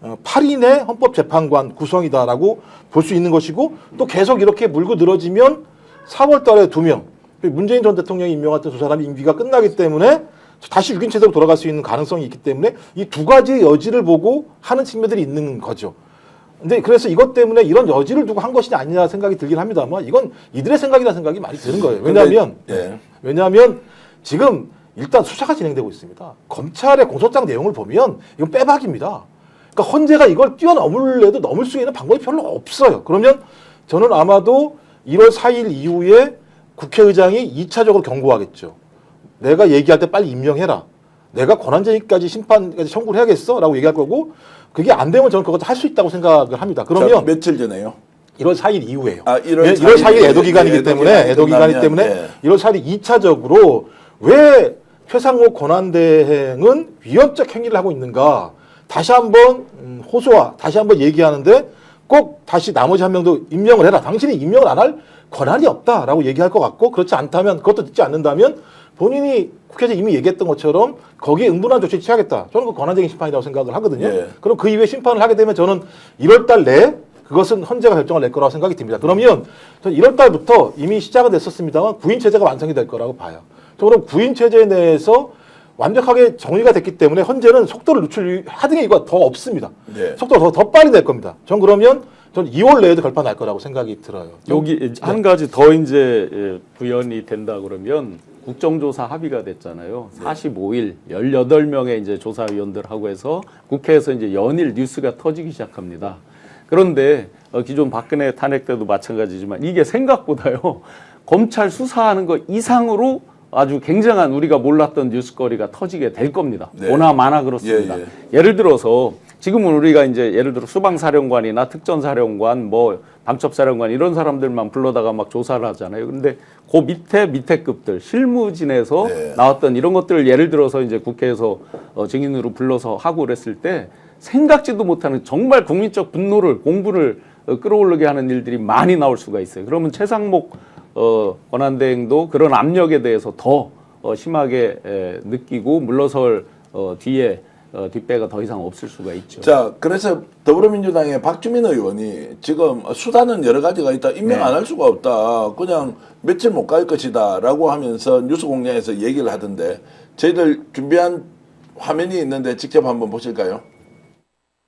8인의 헌법재판관 구성이다라고 볼 수 있는 것이고 또 계속 이렇게 물고 늘어지면 4월 달에 2명 문재인 전 대통령이 임명했던 두 사람이 임기가 끝나기 때문에 다시 6인 체제로 돌아갈 수 있는 가능성이 있기 때문에 이 두 가지의 여지를 보고 하는 측면들이 있는 거죠. 근데 그래서 이것 때문에 이런 여지를 두고 한 것이 아니냐 생각이 들긴 합니다만 이건 이들의 생각이라는 생각이 많이 드는 거예요. 왜냐하면 지금 일단 수사가 진행되고 있습니다. 검찰의 공소장 내용을 보면 이건 빼박입니다. 그러니까 헌재가 이걸 뛰어넘을래도 넘을 수 있는 방법이 별로 없어요. 그러면 저는 아마도 1월 4일 이후에 국회의장이 2차적으로 경고하겠죠. 내가 얘기할 때 빨리 임명해라. 내가 권한쟁의까지 심판까지 청구를 해야겠어? 라고 얘기할 거고 그게 안 되면 저는 그것도 할 수 있다고 생각을 합니다. 그러면 자, 며칠 전에요? 1월 4일 이후에요. 1월 4일 애도기간이기 때문에 1월 4일 2차적으로 왜 최상목 권한대행은 위헌적 행위를 하고 있는가 다시 한번 호소와 다시 한번 얘기하는데 꼭 다시 나머지 한 명도 임명을 해라. 당신이 임명을 안 할 권한이 없다라고 얘기할 것 같고 그렇지 않다면 그것도 듣지 않는다면 본인이 국회에서 이미 얘기했던 것처럼 거기에 응분한 조치 취하겠다. 저는 그 권한쟁의 심판이라고 생각을 하거든요. 예. 그럼 그 이후에 심판을 하게 되면 저는 1월 달 내에 그것은 헌재가 결정을 낼 거라고 생각이 듭니다. 그러면 저는 1월 달부터 이미 시작은 됐었습니다만 구인 체제가 완성이 될 거라고 봐요. 그럼 구인 체제 내에서 완벽하게 정리가 됐기 때문에 헌재는 속도를 하등의 이유가 더 없습니다. 네. 속도가 더 빨리 될 겁니다. 전 그러면 2월 내에도 결판 날 거라고 생각이 들어요. 여기 한 가지 더 이제 구현이 된다 그러면 국정조사 합의가 됐잖아요. 45일 18명의 이제 조사위원들하고 해서 국회에서 이제 연일 뉴스가 터지기 시작합니다. 그런데 기존 박근혜 탄핵 때도 마찬가지지만 이게 생각보다요. 검찰 수사하는 거 이상으로 아주 굉장한 우리가 몰랐던 뉴스거리가 터지게 될 겁니다. 네. 보나마나 그렇습니다. 예를 들어서 지금은 우리가 이제 예를 들어 수방사령관이나 특전사령관 뭐 방첩사령관 이런 사람들만 불러다가 막 조사를 하잖아요. 근데 그 밑에 급들 실무진에서 네. 나왔던 이런 것들을 예를 들어서 이제 국회에서 증인으로 불러서 하고 그랬을 때 생각지도 못하는 정말 국민적 분노를 공분을 끌어올리게 하는 일들이 많이 나올 수가 있어요. 그러면 최상목 권한대행도 그런 압력에 대해서 더 심하게 느끼고 물러설 뒤에 뒷배가 더 이상 없을 수가 있죠. 자, 그래서 더불어민주당의 박주민 의원이 지금 수단은 여러 가지가 있다. 임명 안 할 수가 없다. 그냥 며칠 못 갈 것이다. 라고 하면서 뉴스 공장에서 얘기를 하던데 저희들 준비한 화면이 있는데 직접 한번 보실까요?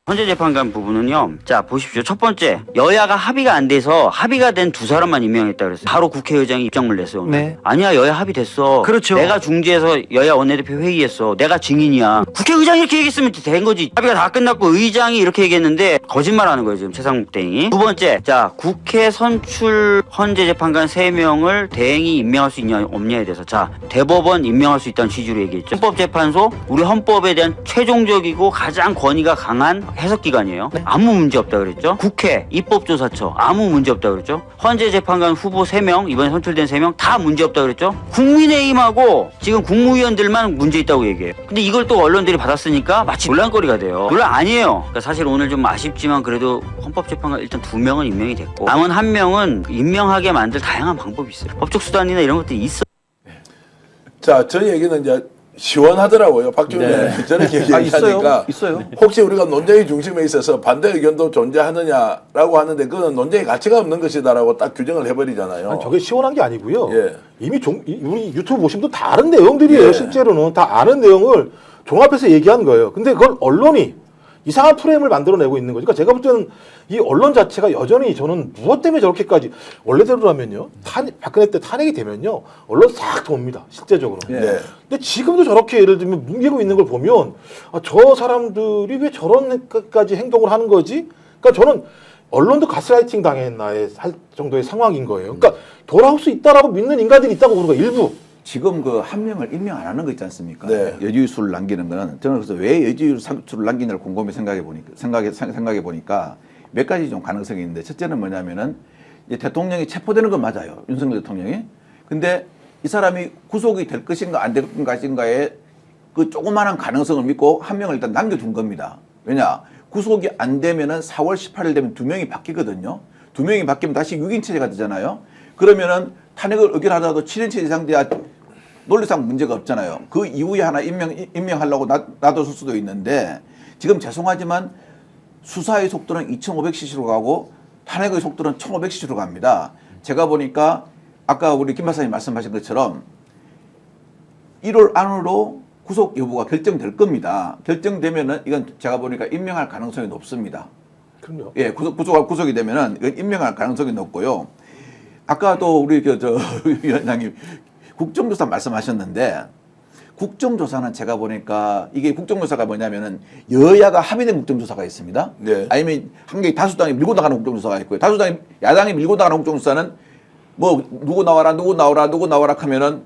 헌재재판관 부분은요. 자, 보십시오. 첫 번째, 여야가 합의가 안 돼서 합의가 된 두 사람만 임명했다 그랬어요. 바로 국회의장이 입장을 냈어요. 오늘. 네. 아니야, 여야 합의됐어. 그렇죠. 내가 중재해서 여야 원내대표 회의했어. 내가 증인이야. 국회의장이 이렇게 얘기했으면 된 거지. 합의가 다 끝났고 의장이 이렇게 얘기했는데 거짓말하는 거예요, 지금 최상목 대행이. 두 번째, 자, 국회 선출 헌재재판관 3명을 대행이 임명할 수 있냐 없냐에 대해서 자, 대법원 임명할 수 있다는 취지로 얘기했죠. 헌법재판소 우리 헌법에 대한 최종적이고 가장 권위가 강한 해석기관이에요. 아무 문제 없다 그랬죠. 국회 입법조사처 아무 문제 없다 그랬죠. 헌재재판관 후보 3명 이번에 선출된 3명 다 문제 없다 그랬죠. 국민의힘하고 지금 국무위원들만 문제 있다고 얘기해요. 근데 이걸 또 언론들이 받았으니까 마치 논란거리가 돼요. 논란 아니에요. 그러니까 사실 오늘 좀 아쉽지만 그래도 헌법재판관 일단 2명은 임명이 됐고 남은 1명은 임명하게 만들 다양한 방법이 있어요. 법적 수단이나 이런 것들이 있어. 자, 저 얘기는 이제 시원하더라고요. 박주민 의원이 저렇게 얘기하니까 있어요. 혹시 우리가 논쟁의 중심에 있어서 반대 의견도 존재하느냐라고 하는데 그건 논쟁의 가치가 없는 것이다라고 딱 규정을 해버리잖아요. 아니, 저게 시원한 게 아니고요. 예. 이미 우리 유튜브 보시면 또 다 아는 내용들이에요. 예. 실제로는 다 아는 내용을 종합해서 얘기한 거예요. 근데 그걸 언론이 이상한 프레임을 만들어내고 있는 거죠. 그러니까 제가 볼 때는 이 언론 자체가 여전히 저는 무엇 때문에 저렇게까지 원래대로라면요. 박근혜 때 탄핵이 되면요. 언론 싹 돕니다. 실제적으로. 네. 근데 지금도 저렇게 예를 들면 뭉개고 있는 걸 보면 저 사람들이 왜 저런까지 행동을 하는 거지? 그러니까 저는 언론도 가스라이팅 당했나에 할 정도의 상황인 거예요. 그러니까 돌아올 수 있다라고 믿는 인간들이 있다고 보는 거예요. 일부. 지금 그 한 명을 임명 안 하는 거 있지 않습니까? 네. 여지유수를 남기는 거는 저는 그래서 왜 여지유수를 남기냐를 곰곰이 생각해 보니까 몇 가지 좀 가능성이 있는데 첫째는 뭐냐면은 이제 대통령이 체포되는 건 맞아요. 윤석열 대통령이. 근데 이 사람이 구속이 될 것인가 안 될 것인가에 그 조그마한 가능성을 믿고 한 명을 일단 남겨둔 겁니다. 왜냐? 구속이 안 되면은 4월 18일 되면 2명이 바뀌거든요. 2명이 바뀌면 다시 6인 체제가 되잖아요. 그러면은 탄핵을 의결하더라도 7인 체제 이상 돼야 논리상 문제가 없잖아요. 그 이후에 하나 임명하려고 놔뒀을 수도 있는데 지금 죄송하지만 수사의 속도는 2,500cc로 가고 탄핵의 속도는 1,500cc로 갑니다. 제가 보니까 아까 우리 김 박사님 말씀하신 것처럼 1월 안으로 구속 여부가 결정될 겁니다. 결정되면은 이건 제가 보니까 임명할 가능성이 높습니다. 그럼요. 예, 구속이 되면은 이건 임명할 가능성이 높고요. 아까도 우리 위원장님 국정조사 말씀하셨는데 국정조사는 제가 보니까 이게 국정조사가 뭐냐면은 여야가 합의된 국정조사가 있습니다. 네. 아니면 한 개 다수당이 밀고 나가는 국정조사가 있고요. 야당이 밀고 나가는 국정조사는 뭐 누구 나와라 하면은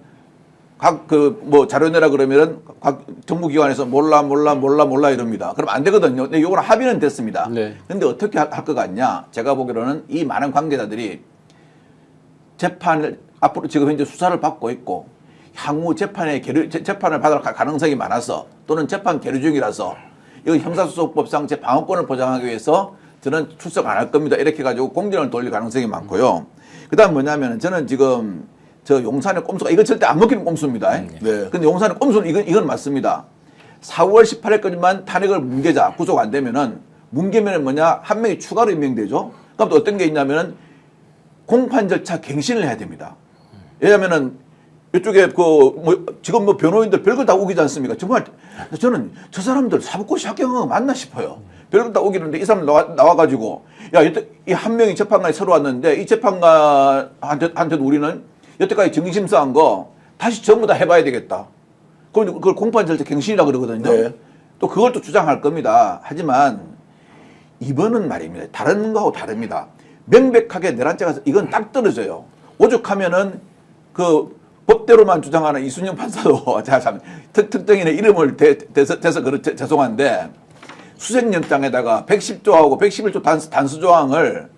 각 자료 내라 그러면은 각 정부기관에서 몰라 이럽니다. 그럼 안 되거든요. 근데 요거는 합의는 됐습니다. 네. 근데 어떻게 할 것 같냐? 제가 보기로는 이 많은 관계자들이 재판을 앞으로 지금 현재 수사를 받고 있고 향후 재판을 받을 가능성이 많아서 또는 재판 계류 중이라서 이건 형사소송법상 제 방어권을 보장하기 위해서 저는 출석 안 할 겁니다. 이렇게 해가지고 공전을 돌릴 가능성이 많고요. 그 다음 뭐냐면 저는 지금 저 용산의 꼼수가 이건 절대 안 먹히는 꼼수입니다. 네. 근데 용산의 꼼수는 이건 맞습니다. 4월 18일까지만 탄핵을 뭉개자 구속 안 되면은 뭉개면은 뭐냐 한 명이 추가로 임명되죠. 그럼 또 어떤 게 있냐면은 공판 절차 갱신을 해야 됩니다. 왜냐면은 이쪽에 지금 변호인들 별걸 다 우기지 않습니까? 정말 저는 저 사람들 사법고시 합격한 거 맞나 싶어요. 별걸 다 우기는데 이 사람 나와가지고 야, 이 한 명이 재판관에 새로 왔는데 이 재판관한테도 우리는 여태까지 정심사한 거 다시 전부 다 해봐야 되겠다. 그걸 공판 절차 갱신이라고 그러거든요. 네. 또 그걸 또 주장할 겁니다. 하지만 이번은 말입니다. 다른 거하고 다릅니다. 명백하게 내란죄가 이건 딱 떨어져요. 오죽하면은 그 법대로만 주장하는 이순영 판사도 제가 참 특정인의 이름을 대서 죄송한데 수색영장에다가 110조하고 111조 단수조항을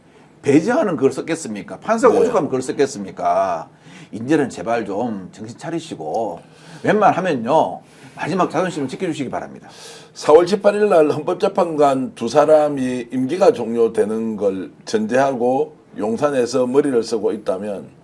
배제하는 그걸 썼겠습니까? 판사가 네. 오죽하면 그걸 썼겠습니까? 이제는 제발 좀 정신 차리시고 웬만하면요 마지막 자존심을 지켜주시기 바랍니다. 4월 18일 날 헌법재판관 두 사람이 임기가 종료되는 걸 전제하고 용산에서 머리를 쓰고 있다면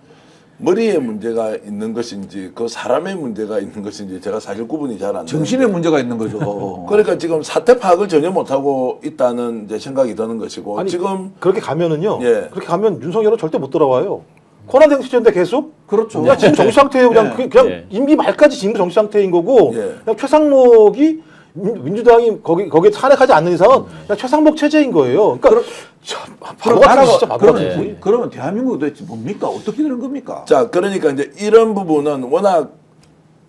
머리에 문제가 있는 것인지 그 사람의 문제가 있는 것인지 제가 사실 구분이 잘 안 돼요. 정신에 문제가 있는 거죠. 그러니까 지금 사태 파악을 전혀 못하고 있다는 이제 생각이 드는 것이고 아니, 지금 그렇게 가면은요. 예. 그렇게 가면 윤석열은 절대 못 돌아와요. 코난행 시절인데 계속. 그렇죠. 야, 지금 정치 상태예요. 그냥 예. 그냥 예. 임기 말까지 지금 정치 상태인 거고. 예. 그냥 최상목이 민주당이 거기에 탄핵하지 않는 이상은 그냥 최상목 체제인 거예요. 그러니까 참 바보 같은 진짜 바보 같은. 그러면 대한민국이 도대체 뭡니까? 어떻게 되는 겁니까? 자 그러니까 이제 이런 부분은 워낙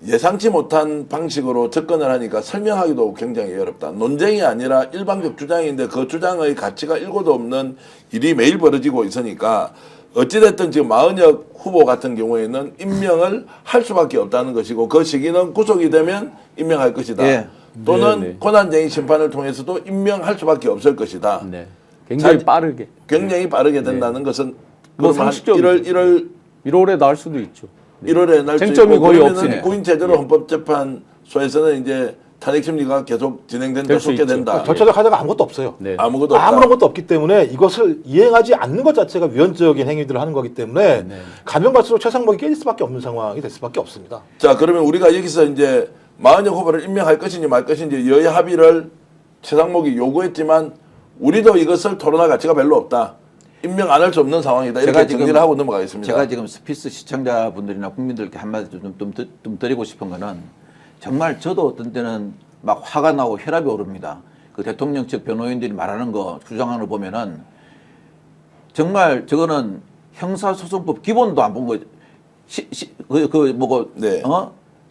예상치 못한 방식으로 접근을 하니까 설명하기도 굉장히 어렵다. 논쟁이 아니라 일방적 주장인데 그 주장의 가치가 일고도 없는 일이 매일 벌어지고 있으니까 어찌됐든 지금 마은혁 후보 같은 경우에는 임명을 할 수밖에 없다는 것이고 그 시기는 구속이 되면 임명할 것이다. 예. 또는 네, 네. 고난쟁의 심판을 통해서도 임명할 수밖에 없을 것이다. 네. 굉장히 자, 빠르게. 굉장히 빠르게 된다는 것은 뭐 그러면 한 상식적이죠. 1월 1월에 나올 수도 있죠. 1월에 날 쟁점이 거의 없으니까. 구인 체제로 헌법재판소에서는 이제 탄핵 심리가 계속 진행된다, 될수 있죠. 속개된다. 절차적 하자가 아무것도 없어요. 네. 아무것도 없다. 아무런 것도 없기 때문에 이것을 이행하지 않는 것 자체가 위헌적인 행위들을 하는 거기 때문에 네. 가면 갈수록 최상목이 깨질 수밖에 없는 상황이 될 수밖에 없습니다. 자, 그러면 우리가 여기서 이제 마은혁 후보를 임명할 것인지 말 것인지 여야 합의를 최상목이 요구했지만 우리도 이것을 토론할 가치가 별로 없다. 임명 안 할 수 없는 상황이다. 이렇게 제가 지금- 정리를 하고 넘어가겠습니다. 제가 지금 스피스 시청자분들이나 국민들께 한마디 좀 드리고 싶은 거는 정말 저도 어떤 때는 막 화가 나고 혈압이 오릅니다. 그 대통령 측 변호인들이 말하는 거 주장하는 거 보면은 정말 저거는 형사소송법 기본도 안 본 거, 네.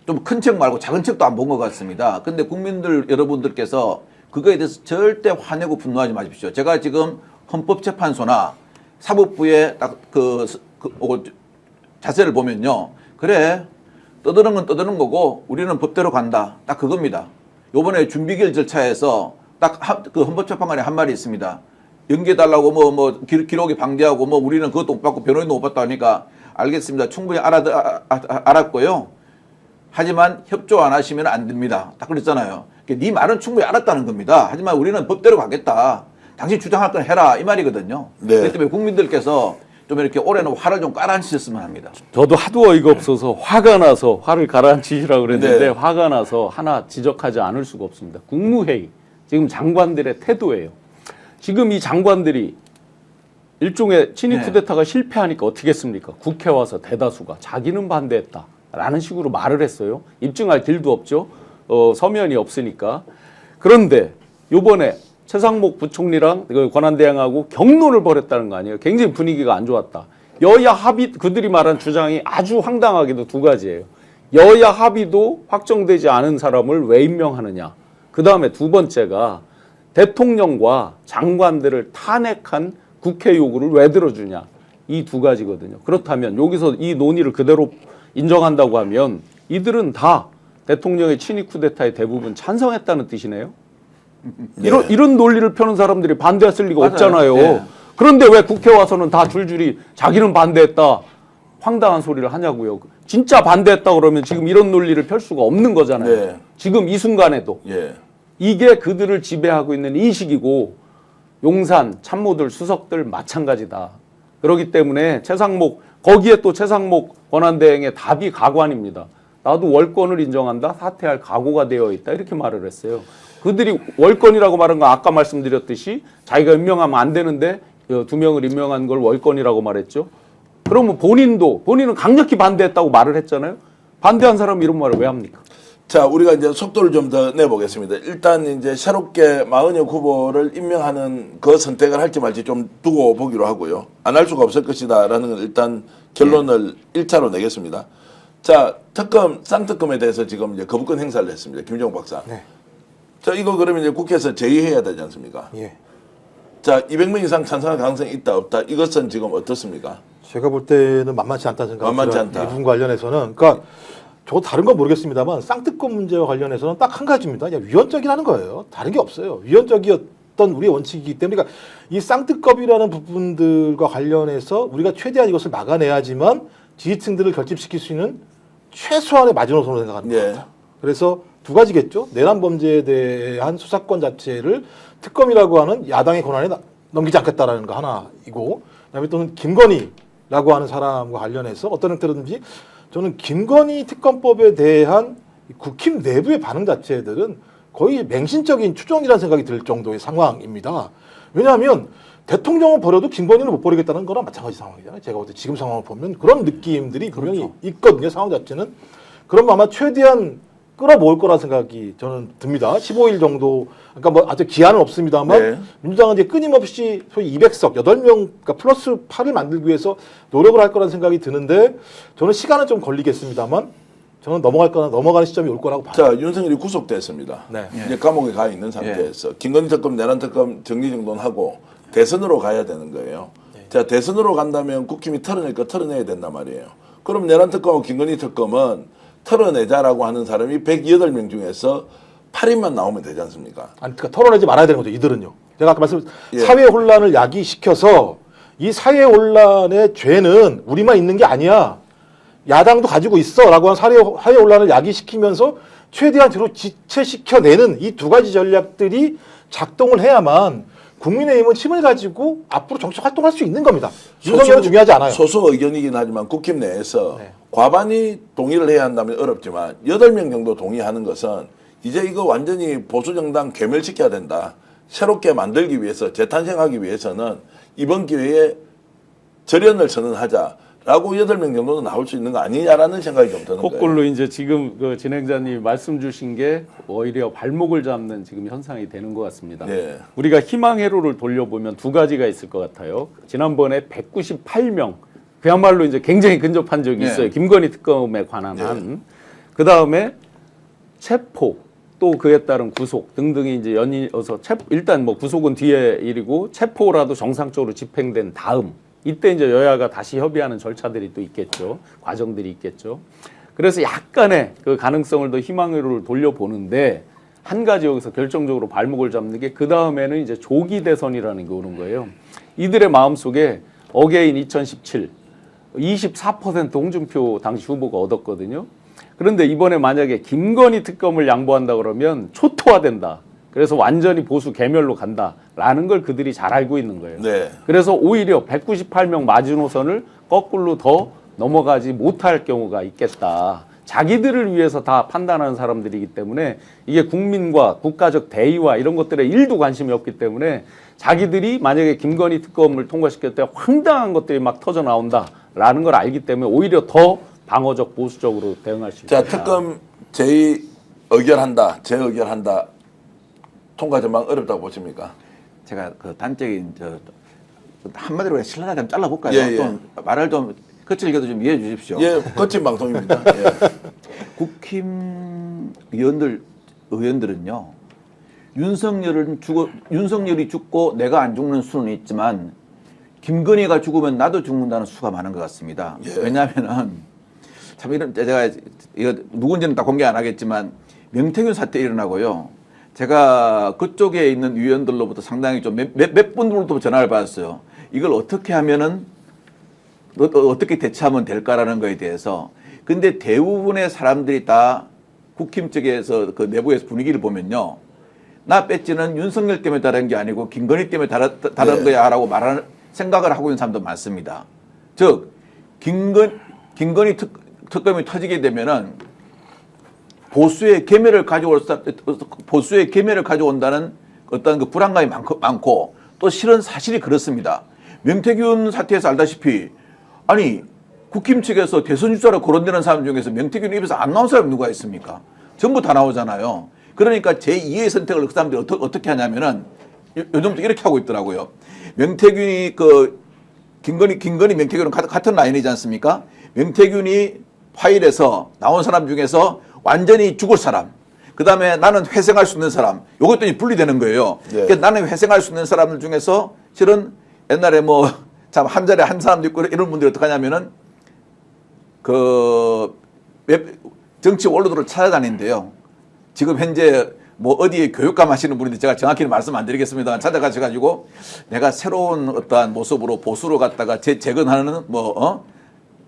좀 큰 책 말고 작은 책도 안 본 것 같습니다. 근데 국민들 여러분들께서 그거에 대해서 절대 화내고 분노하지 마십시오. 제가 지금 헌법재판소나 사법부의 딱 자세를 보면요. 그래, 떠드는 건 떠드는 거고 우리는 법대로 간다. 딱 그겁니다. 요번에 준비결 절차에서 딱 그 헌법재판관이 한 말이 있습니다. 연계해달라고 뭐 기록에 방대하고 뭐 우리는 그것도 못 받고 변호인도 못 받다 하니까 알겠습니다. 충분히 알았고요. 하지만 협조 안 하시면 안 됩니다. 딱 그랬잖아요. 네 말은 충분히 알았다는 겁니다. 하지만 우리는 법대로 가겠다. 당신 주장할 건 해라. 이 말이거든요. 네. 그렇기 때문에 국민들께서 좀 이렇게 올해는 화를 좀 가라앉히셨으면 합니다. 저도 하도 어이가 없어서 화가 나서 화를 가라앉히시라고 그랬는데 네. 화가 나서 하나 지적하지 않을 수가 없습니다. 국무회의, 지금 장관들의 태도예요. 지금 이 장관들이 일종의 친위 네. 쿠데타가 실패하니까 어떻게 했습니까? 국회 와서 대다수가 자기는 반대했다라는 식으로 말을 했어요. 입증할 길도 없죠. 서면이 없으니까. 그런데 요번에 최상목 부총리랑 그 권한대행하고 경론을 벌였다는 거 아니에요. 굉장히 분위기가 안 좋았다. 여야 합의, 그들이 말한 주장이 아주 황당하게도 두 가지예요. 여야 합의도 확정되지 않은 사람을 왜 임명하느냐. 그 다음에 두 번째가 대통령과 장관들을 탄핵한 국회 요구를 왜 들어주냐. 이 두 가지거든요. 그렇다면 여기서 이 논의를 그대로 인정한다고 하면 이들은 다 대통령의 친위 쿠데타에 대부분 찬성했다는 뜻이네요. 이런 논리를 펴는 사람들이 반대했을 리가 맞아요. 없잖아요. 네. 그런데 왜 국회 와서는 다 줄줄이 자기는 반대했다. 황당한 소리를 하냐고요. 진짜 반대했다 그러면 지금 이런 논리를 펼 수가 없는 거잖아요. 네. 지금 이 순간에도. 예. 이게 그들을 지배하고 있는 인식이고 용산 참모들 수석들 마찬가지다. 그렇기 때문에 최상목 거기에 또 최상목 권한대행의 답이 가관입니다. 나도 월권을 인정한다. 사퇴할 각오가 되어 있다. 이렇게 말을 했어요. 그들이 월권이라고 말한 건 아까 말씀드렸듯이 자기가 임명하면 안 되는데 두 명을 임명한 걸 월권이라고 말했죠. 그러면 본인은 강력히 반대했다고 말을 했잖아요. 반대한 사람이 이런 말을 왜 합니까? 자, 우리가 이제 속도를 좀 더 내보겠습니다. 일단 이제 새롭게 마은혁 후보를 임명하는 그 선택을 할지 말지 좀 두고 보기로 하고요. 안 할 수가 없을 것이다라는 건 일단 결론을 1차로 내겠습니다. 자, 특검, 쌍특검에 대해서 지금 이제 거부권 행사를 했습니다. 김종욱 박사. 네. 자, 이거 그러면 이제 국회에서 제의해야 되지 않습니까? 예. 자, 200명 이상 찬성할 가능성이 있다, 없다. 이것은 지금 어떻습니까? 제가 볼 때는 만만치 않다는 생각이 만만치 들어요. 않다. 이 부분 관련해서는 그러니까 저 다른 건 모르겠습니다만 쌍특검 문제와 관련해서는 딱 한 가지입니다. 그냥 위헌적이라는 거예요. 다른 게 없어요. 위헌적이었던 우리의 원칙이기 때문에 그러니까 이 쌍특검이라는 부분들과 관련해서 우리가 최대한 이것을 막아내야지만 지지층들을 결집시킬 수 있는 최소한의 마지노선으로 생각하는 예. 겁니다. 그래서 두 가지겠죠. 내란 범죄에 대한 수사권 자체를 특검이라고 하는 야당의 권한에 넘기지 않겠다라는 거 하나이고, 그다음에 또는 김건희라고 하는 사람과 관련해서 어떤 형태로든지 저는 김건희 특검법에 대한 국힘 내부의 반응 자체들은 거의 맹신적인 추정이라는 생각이 들 정도의 상황입니다. 왜냐하면 대통령은 버려도 김건희를 못 버리겠다는 거랑 마찬가지 상황이잖아요. 제가 볼 때 지금 상황을 보면 그런 느낌들이 분명히 있거든요. 상황 자체는. 그럼 아마 최대한 끌어모을 거라 생각이 저는 듭니다. 15일 정도, 그러니까 뭐 아직 기한은 없습니다만 네. 민주당은 이제 끊임없이 소위 200석, 8명, 그러니까 플러스 8을 만들기 위해서 노력을 할 거라는 생각이 드는데 저는 시간은 좀 걸리겠습니다만 저는 넘어가는 시점이 올 거라고 봐요. 자, 윤석열이 구속됐습니다. 네. 이제 감옥에 가 있는 상태에서 김건희 특검, 내란 특검 정리정돈하고 대선으로 가야 되는 거예요. 자, 대선으로 간다면 국힘이 털어낼 거 털어내야 된단 말이에요. 그럼 내란 특검하고 김건희 특검은 털어내자라고 하는 사람이 108명 중에서 8인만 나오면 되지 않습니까? 아니, 그러니까 털어내지 말아야 되는 거죠. 이들은요. 제가 아까 예. 사회 혼란을 야기시켜서 이 사회 혼란의 죄는 우리만 있는 게 아니야. 야당도 가지고 있어라고 한 사회 혼란을 야기시키면서 최대한 뒤로 지체시켜내는 이 두 가지 전략들이 작동을 해야만 국민의힘은 힘을 가지고 앞으로 정책 활동할 수 있는 겁니다. 윤석열은 중요하지 않아요. 소수 의견이긴 하지만 국힘 내에서 네. 과반이 동의를 해야 한다면 어렵지만 8명 정도 동의하는 것은 이제 이거 완전히 보수정당 괴멸시켜야 된다. 새롭게 만들기 위해서, 재탄생하기 위해서는 이번 기회에 절연을 선언하자라고 8명 정도는 나올 수 있는 거 아니냐라는 생각이 좀 드는 거예요. 거꾸로 이제 지금 그 진행자님이 말씀 주신 게 오히려 발목을 잡는 지금 현상이 되는 것 같습니다. 예. 우리가 희망 회로를 돌려보면 두 가지가 있을 것 같아요. 지난번에 198명 그야말로 이제 굉장히 근접한 적이 예. 있어요. 김건희 특검에 관한 한. 그 다음에 체포 또 그에 따른 구속 등등이 이제 연이어서 일단 뭐 구속은 뒤에 일이고 체포라도 정상적으로 집행된 다음 이때 이제 여야가 다시 협의하는 절차들이 또 있겠죠. 과정들이 있겠죠. 그래서 약간의 그 가능성을 더 희망으로 돌려보는데 한 가지 여기서 결정적으로 발목을 잡는 게 그 다음에는 이제 조기 대선이라는 게 오는 거예요. 이들의 마음속에 어게인 2017 24% 홍준표 당시 후보가 얻었거든요. 그런데 이번에 만약에 김건희 특검을 양보한다 그러면 초토화된다. 그래서 완전히 보수 개멸로 간다라는 걸 그들이 잘 알고 있는 거예요. 네. 그래서 오히려 198명 마지노선을 거꾸로 더 넘어가지 못할 경우가 있겠다. 자기들을 위해서 다 판단하는 사람들이기 때문에 이게 국민과 국가적 대의와 이런 것들에 1도 관심이 없기 때문에 자기들이 만약에 김건희 특검을 통과시켰을 때 황당한 것들이 막 터져 나온다라는 걸 알기 때문에 오히려 더 방어적 보수적으로 대응할 수 있다. 자, 특검 재의결한다. 통과 전망 어렵다고 보십니까? 제가 그 단적인 한마디로 신랄하게 좀 잘라볼까요? 예, 예. 좀 말을 좀 거칠게도 좀 이해해 주십시오. 예, 거친 방송입니다. 예. 국힘 의원들은요, 윤석열이 죽고 내가 안 죽는 수는 있지만 김건희가 죽으면 나도 죽는다는 수가 많은 것 같습니다. 예. 왜냐하면은 참 이런 제가 이거 누군지는 다 공개 안 하겠지만 명태균 사태 일어나고요. 제가 그쪽에 있는 위원들로부터 상당히 좀 몇 분들로부터 전화를 받았어요. 이걸 어떻게 하면은 어떻게 대처하면 될까라는 거에 대해서. 근데 대부분의 사람들이 다 국힘 측에서 그 내부에서 분위기를 보면요. 나 뺐지는 윤석열 때문에 다른 게 아니고 김건희 때문에 다른 네. 거야 라고 말하는 생각을 하고 있는 사람도 많습니다. 즉 김건희 특검이 터지게 되면은 보수의 계멸을 가져온다는 어떤 그 불안감이 많고 또 실은 사실이 그렇습니다. 명태균 사태에서 알다시피 아니 국힘 측에서 대선 유자로 거론되는 사람 중에서 명태균 입에서 안 나온 사람이 누가 있습니까? 전부 다 나오잖아요. 그러니까 제2의 선택을 그 사람들이 어떻게 하냐면은 요즘부터 이렇게 하고 있더라고요. 명태균이 김건희 명태균은 같은 라인이지 않습니까? 명태균이 파일에서 나온 사람 중에서 완전히 죽을 사람, 그 다음에 나는 회생할 수 있는 사람, 요것들이 분리되는 거예요. 예. 그러니까 나는 회생할 수 있는 사람들 중에서 실은 옛날에 뭐 참 한 자리에 한 사람도 있고 이런 분들이 어떻게 하냐면은 정치 원로들을 찾아다니는데요. 지금 현재 뭐 어디에 교육감 하시는 분인데 제가 정확히는 말씀 안 드리겠습니다만 찾아가셔가지고 내가 새로운 어떠한 모습으로 보수로 갔다가 재건하는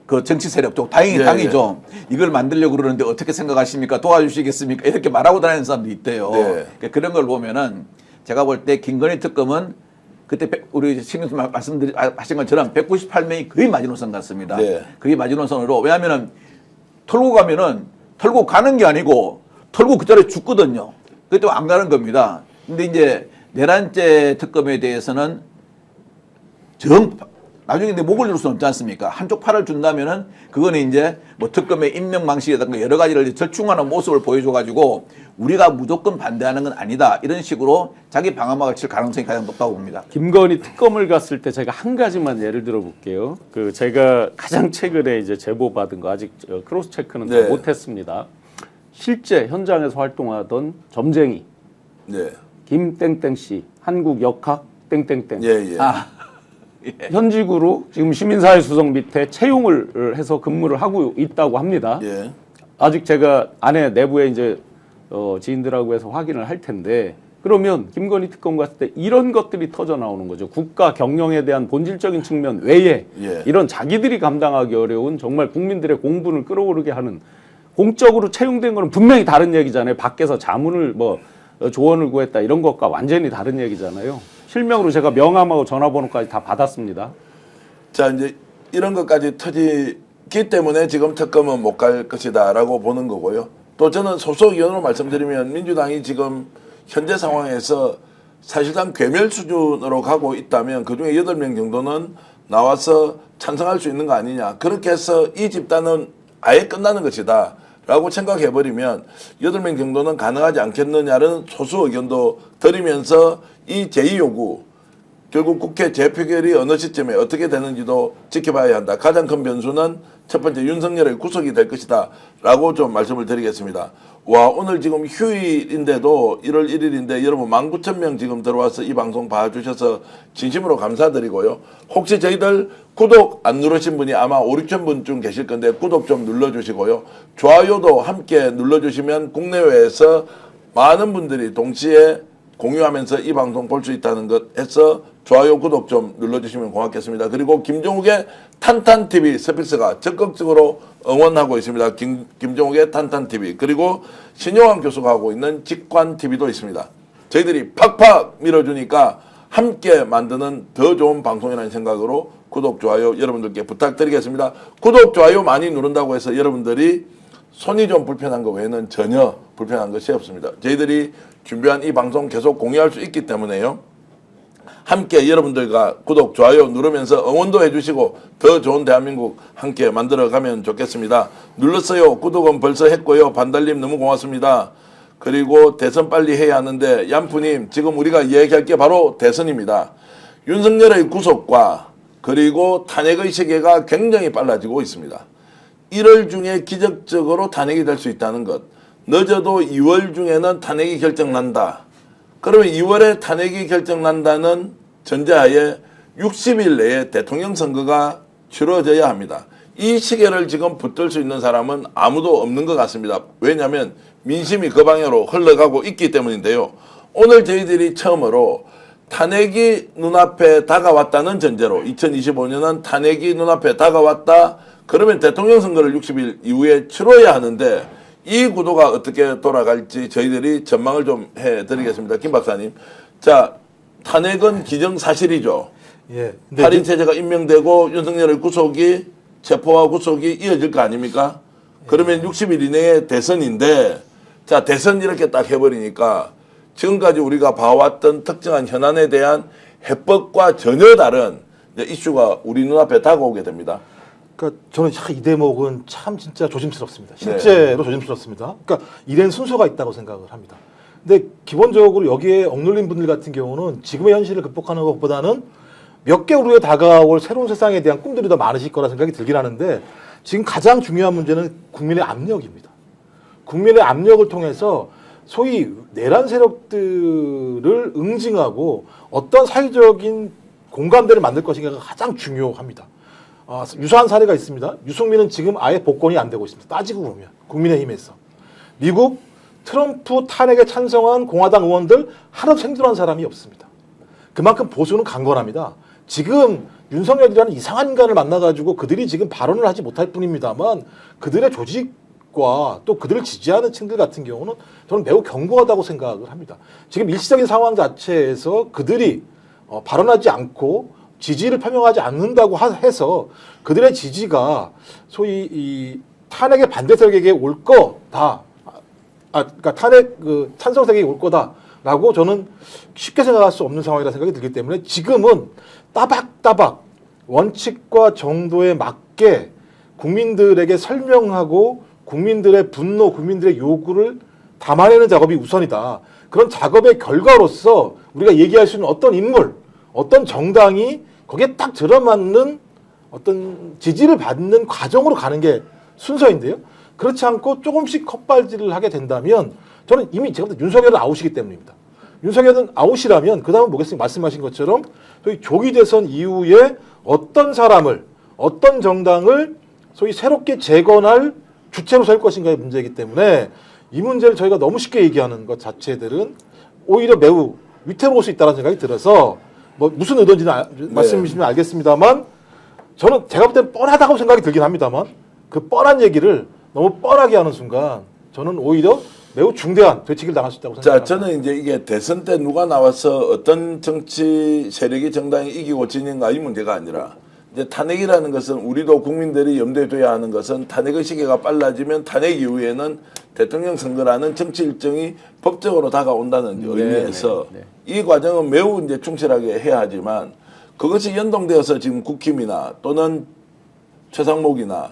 그 정치 세력 쪽 당이죠. 이걸 만들려고 그러는데 어떻게 생각하십니까? 도와주시겠습니까? 이렇게 말하고 다니는 사람도 있대요. 네. 그러니까 그런 걸 보면은 제가 볼 때 김건희 특검은 그때 우리 신경수 하신 것처럼 198명이 거의 마지노선 같습니다. 네. 거의 마지노선으로. 왜냐하면은 털고 가는 게 아니고 털고 그 자리에 죽거든요. 그때 안 가는 겁니다. 근데 이제 내란죄 특검에 대해서는 나중에 근데 목을 줄 수는 없지 않습니까? 한쪽 팔을 준다면은 그거는 이제 뭐 특검의 임명 방식이라든가 여러 가지를 절충하는 모습을 보여줘가지고 우리가 무조건 반대하는 건 아니다. 이런 식으로 자기 방어막을 칠 가능성이 가장 높다고 봅니다. 김건희 특검을 갔을 때 제가 한 가지만 예를 들어 볼게요. 제가 가장 최근에 이제 제보 받은 거 아직 크로스 체크는 네. 다 못했습니다. 실제 현장에서 활동하던 점쟁이 네. 김땡땡 씨, 한국 역학 땡땡땡. 예. 현직으로 지금 시민사회 수석 밑에 채용을 해서 근무를 하고 있다고 합니다. 예. 아직 제가 안에 내부에 이제 지인들하고 해서 확인을 할 텐데 그러면 김건희 특검 갔을 때 이런 것들이 터져 나오는 거죠. 국가 경영에 대한 본질적인 측면 외에 예. 이런 자기들이 감당하기 어려운 정말 국민들의 공분을 끌어오르게 하는 공적으로 채용된 거는 분명히 다른 얘기잖아요. 밖에서 자문을 조언을 구했다 이런 것과 완전히 다른 얘기잖아요. 실명으로 제가 명함하고 전화번호까지 다 받았습니다. 자, 이제 이런 것까지 터지기 때문에 지금 특검은 못 갈 것이다라고 보는 거고요. 또 저는 소속 의원으로 말씀드리면 민주당이 지금 현재 상황에서 사실상 괴멸 수준으로 가고 있다면 그중에 8명 정도는 나와서 찬성할 수 있는 거 아니냐. 그렇게 해서 이 집단은 아예 끝나는 것이다. 라고 생각해버리면 8명 정도는 가능하지 않겠느냐는 소수 의견도 드리면서 이 제2요구 결국 국회 재표결이 어느 시점에 어떻게 되는지도 지켜봐야 한다. 가장 큰 변수는 첫 번째 윤석열의 구속이 될 것이다 라고 좀 말씀을 드리겠습니다. 와, 오늘 지금 휴일인데도 1월 1일인데 여러분 19,000명 지금 들어와서 이 방송 봐주셔서 진심으로 감사드리고요. 혹시 저희들 구독 안 누르신 분이 아마 5,000~6,000분쯤 계실 건데 구독 좀 눌러주시고요. 좋아요도 함께 눌러주시면 국내외에서 많은 분들이 동시에 공유하면서 이 방송 볼 수 있다는 것 해서 좋아요, 구독 좀 눌러주시면 고맙겠습니다. 그리고 김종욱의 탄탄TV 스픽스가 적극적으로 응원하고 있습니다. 김종욱의 탄탄TV. 그리고 신용환 교수가 하고 있는 직관TV도 있습니다. 저희들이 팍팍 밀어주니까 함께 만드는 더 좋은 방송이라는 생각으로 구독, 좋아요 여러분들께 부탁드리겠습니다. 구독, 좋아요 많이 누른다고 해서 여러분들이 손이 좀 불편한 것 외에는 전혀 불편한 것이 없습니다. 저희들이 준비한 이 방송 계속 공유할 수 있기 때문에요. 함께 여러분들과 구독, 좋아요 누르면서 응원도 해주시고 더 좋은 대한민국 함께 만들어가면 좋겠습니다. 눌렀어요. 구독은 벌써 했고요. 반달님 너무 고맙습니다. 그리고 대선 빨리 해야 하는데 얀푸님 지금 우리가 이야기할 게 바로 대선입니다. 윤석열의 구속과 그리고 탄핵의 시계가 굉장히 빨라지고 있습니다. 1월 중에 기적적으로 탄핵이 될 수 있다는 것. 늦어도 2월 중에는 탄핵이 결정난다. 그러면 2월에 탄핵이 결정난다는 전제하에 60일 내에 대통령 선거가 치러져야 합니다. 이 시계를 지금 붙들 수 있는 사람은 아무도 없는 것 같습니다. 왜냐하면 민심이 그 방향으로 흘러가고 있기 때문인데요. 오늘 저희들이 처음으로 탄핵이 눈앞에 다가왔다는 전제로 2025년은 탄핵이 눈앞에 다가왔다. 그러면 대통령 선거를 60일 이후에 치러야 하는데 이 구도가 어떻게 돌아갈지 저희들이 전망을 좀 해드리겠습니다. 김 박사님. 자, 탄핵은 기정사실이죠. 예. 8인 체제가 임명되고 윤석열의 구속이 체포와 구속이 이어질 거 아닙니까? 그러면 60일 이내에 대선인데 자, 대선 이렇게 딱 해버리니까 지금까지 우리가 봐왔던 특정한 현안에 대한 해법과 전혀 다른 이슈가 우리 눈앞에 다가오게 됩니다. 그러니까 저는 이 대목은 참 진짜 조심스럽습니다. 실제로 조심스럽습니다. 그러니까 이런 순서가 있다고 생각을 합니다. 근데 기본적으로 여기에 억눌린 분들 같은 경우는 지금의 현실을 극복하는 것보다는 몇 개월 후에 다가올 새로운 세상에 대한 꿈들이 더 많으실 거라 생각이 들긴 하는데 지금 가장 중요한 문제는 국민의 압력입니다. 국민의 압력을 통해서 소위 내란 세력들을 응징하고 어떤 사회적인 공감대를 만들 것인가가 가장 중요합니다. 유사한 사례가 있습니다. 유승민은 지금 아예 복권이 안 되고 있습니다. 따지고 보면 국민의힘에서. 미국 트럼프 탄핵에 찬성한 공화당 의원들 하나도 생존한 사람이 없습니다. 그만큼 보수는 강건합니다. 지금 윤석열이라는 이상한 인간을 만나가지고 그들이 지금 발언을 하지 못할 뿐입니다만 그들의 조직과 또 그들을 지지하는 층들 같은 경우는 저는 매우 견고하다고 생각을 합니다. 지금 일시적인 상황 자체에서 그들이 발언하지 않고 지지를 표명하지 않는다고 해서 그들의 지지가 소위 이 탄핵의 반대 세력에게 올 거다. 그러니까 탄핵 찬성 세력에게 올 거다라고 저는 쉽게 생각할 수 없는 상황이라 생각이 들기 때문에 지금은 따박따박 원칙과 정도에 맞게 국민들에게 설명하고 국민들의 분노, 국민들의 요구를 담아내는 작업이 우선이다. 그런 작업의 결과로서 우리가 얘기할 수 있는 어떤 인물, 어떤 정당이 거기에 딱 들어맞는 어떤 지지를 받는 과정으로 가는 게 순서인데요. 그렇지 않고 조금씩 헛발질을 하게 된다면 저는 이미 제가 볼 때 윤석열은 아웃이기 때문입니다. 윤석열은 아웃이라면 그 다음은 뭐겠습니까? 말씀하신 것처럼 소위 조기 대선 이후에 어떤 사람을 어떤 정당을 소위 새롭게 재건할 주체로 설 것인가의 문제이기 때문에 이 문제를 저희가 너무 쉽게 얘기하는 것 자체들은 오히려 매우 위태로울 수 있다는 생각이 들어서 뭐 무슨 의도인지는 말씀이시면 알겠습니다만 저는 제가 볼 때는 뻔하다고 생각이 들긴 합니다만 그 뻔한 얘기를 너무 뻔하게 하는 순간 저는 오히려 매우 중대한 되치기를 당할 수 있다고 생각합니다. 자, 저는 이제 이게 대선 때 누가 나와서 어떤 정치 세력이 정당이 이기고 지는가 이 문제가 아니라 이제 탄핵이라는 것은 우리도 국민들이 염두에 둬야 하는 것은 탄핵의 시기가 빨라지면 탄핵 이후에는 대통령 선거라는 정치 일정이 법적으로 다가온다는 의미에서 이 과정은 매우 이제 충실하게 해야 하지만 그것이 연동되어서 지금 국힘이나 또는 최상목이나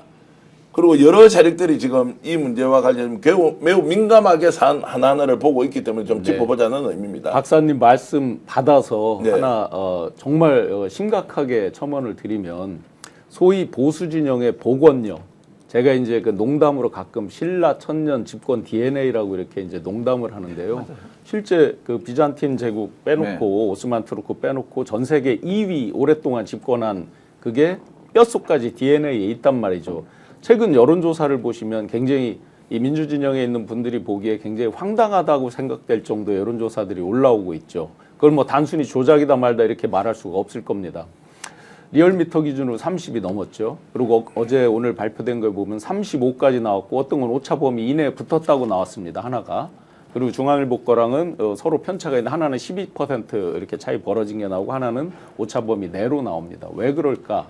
그리고 여러 세력들이 지금 이 문제와 관련해 매우 민감하게 사안 하나하나를 보고 있기 때문에 좀 짚어보자는 의미입니다. 박사님 말씀 받아서 네. 하나 정말 심각하게 첨언을 드리면 소위 보수 진영의 복원력, 제가 이제 그 농담으로 가끔 신라 천년 집권 DNA라고 이렇게 이제 농담을 하는데요. 맞아요. 실제 그 비잔틴 제국 빼놓고 오스만 투르크 빼놓고 전 세계 2위 오랫동안 집권한 그게 뼛속까지 DNA에 있단 말이죠. 최근 여론조사를 보시면 굉장히 이 민주진영에 있는 분들이 보기에 굉장히 황당하다고 생각될 정도의 여론조사들이 올라오고 있죠. 그걸 뭐 단순히 조작이다 말다 이렇게 말할 수가 없을 겁니다. 리얼미터 기준으로 30이 넘었죠. 그리고 어제 오늘 발표된 걸 보면 35까지 나왔고 어떤 건 오차 범위 이내에 붙었다고 나왔습니다. 하나가. 그리고 중앙일보 거랑은 서로 편차가 있는데 하나는 12% 이렇게 차이 벌어진 게 나오고 하나는 오차 범위 내로 나옵니다. 왜 그럴까?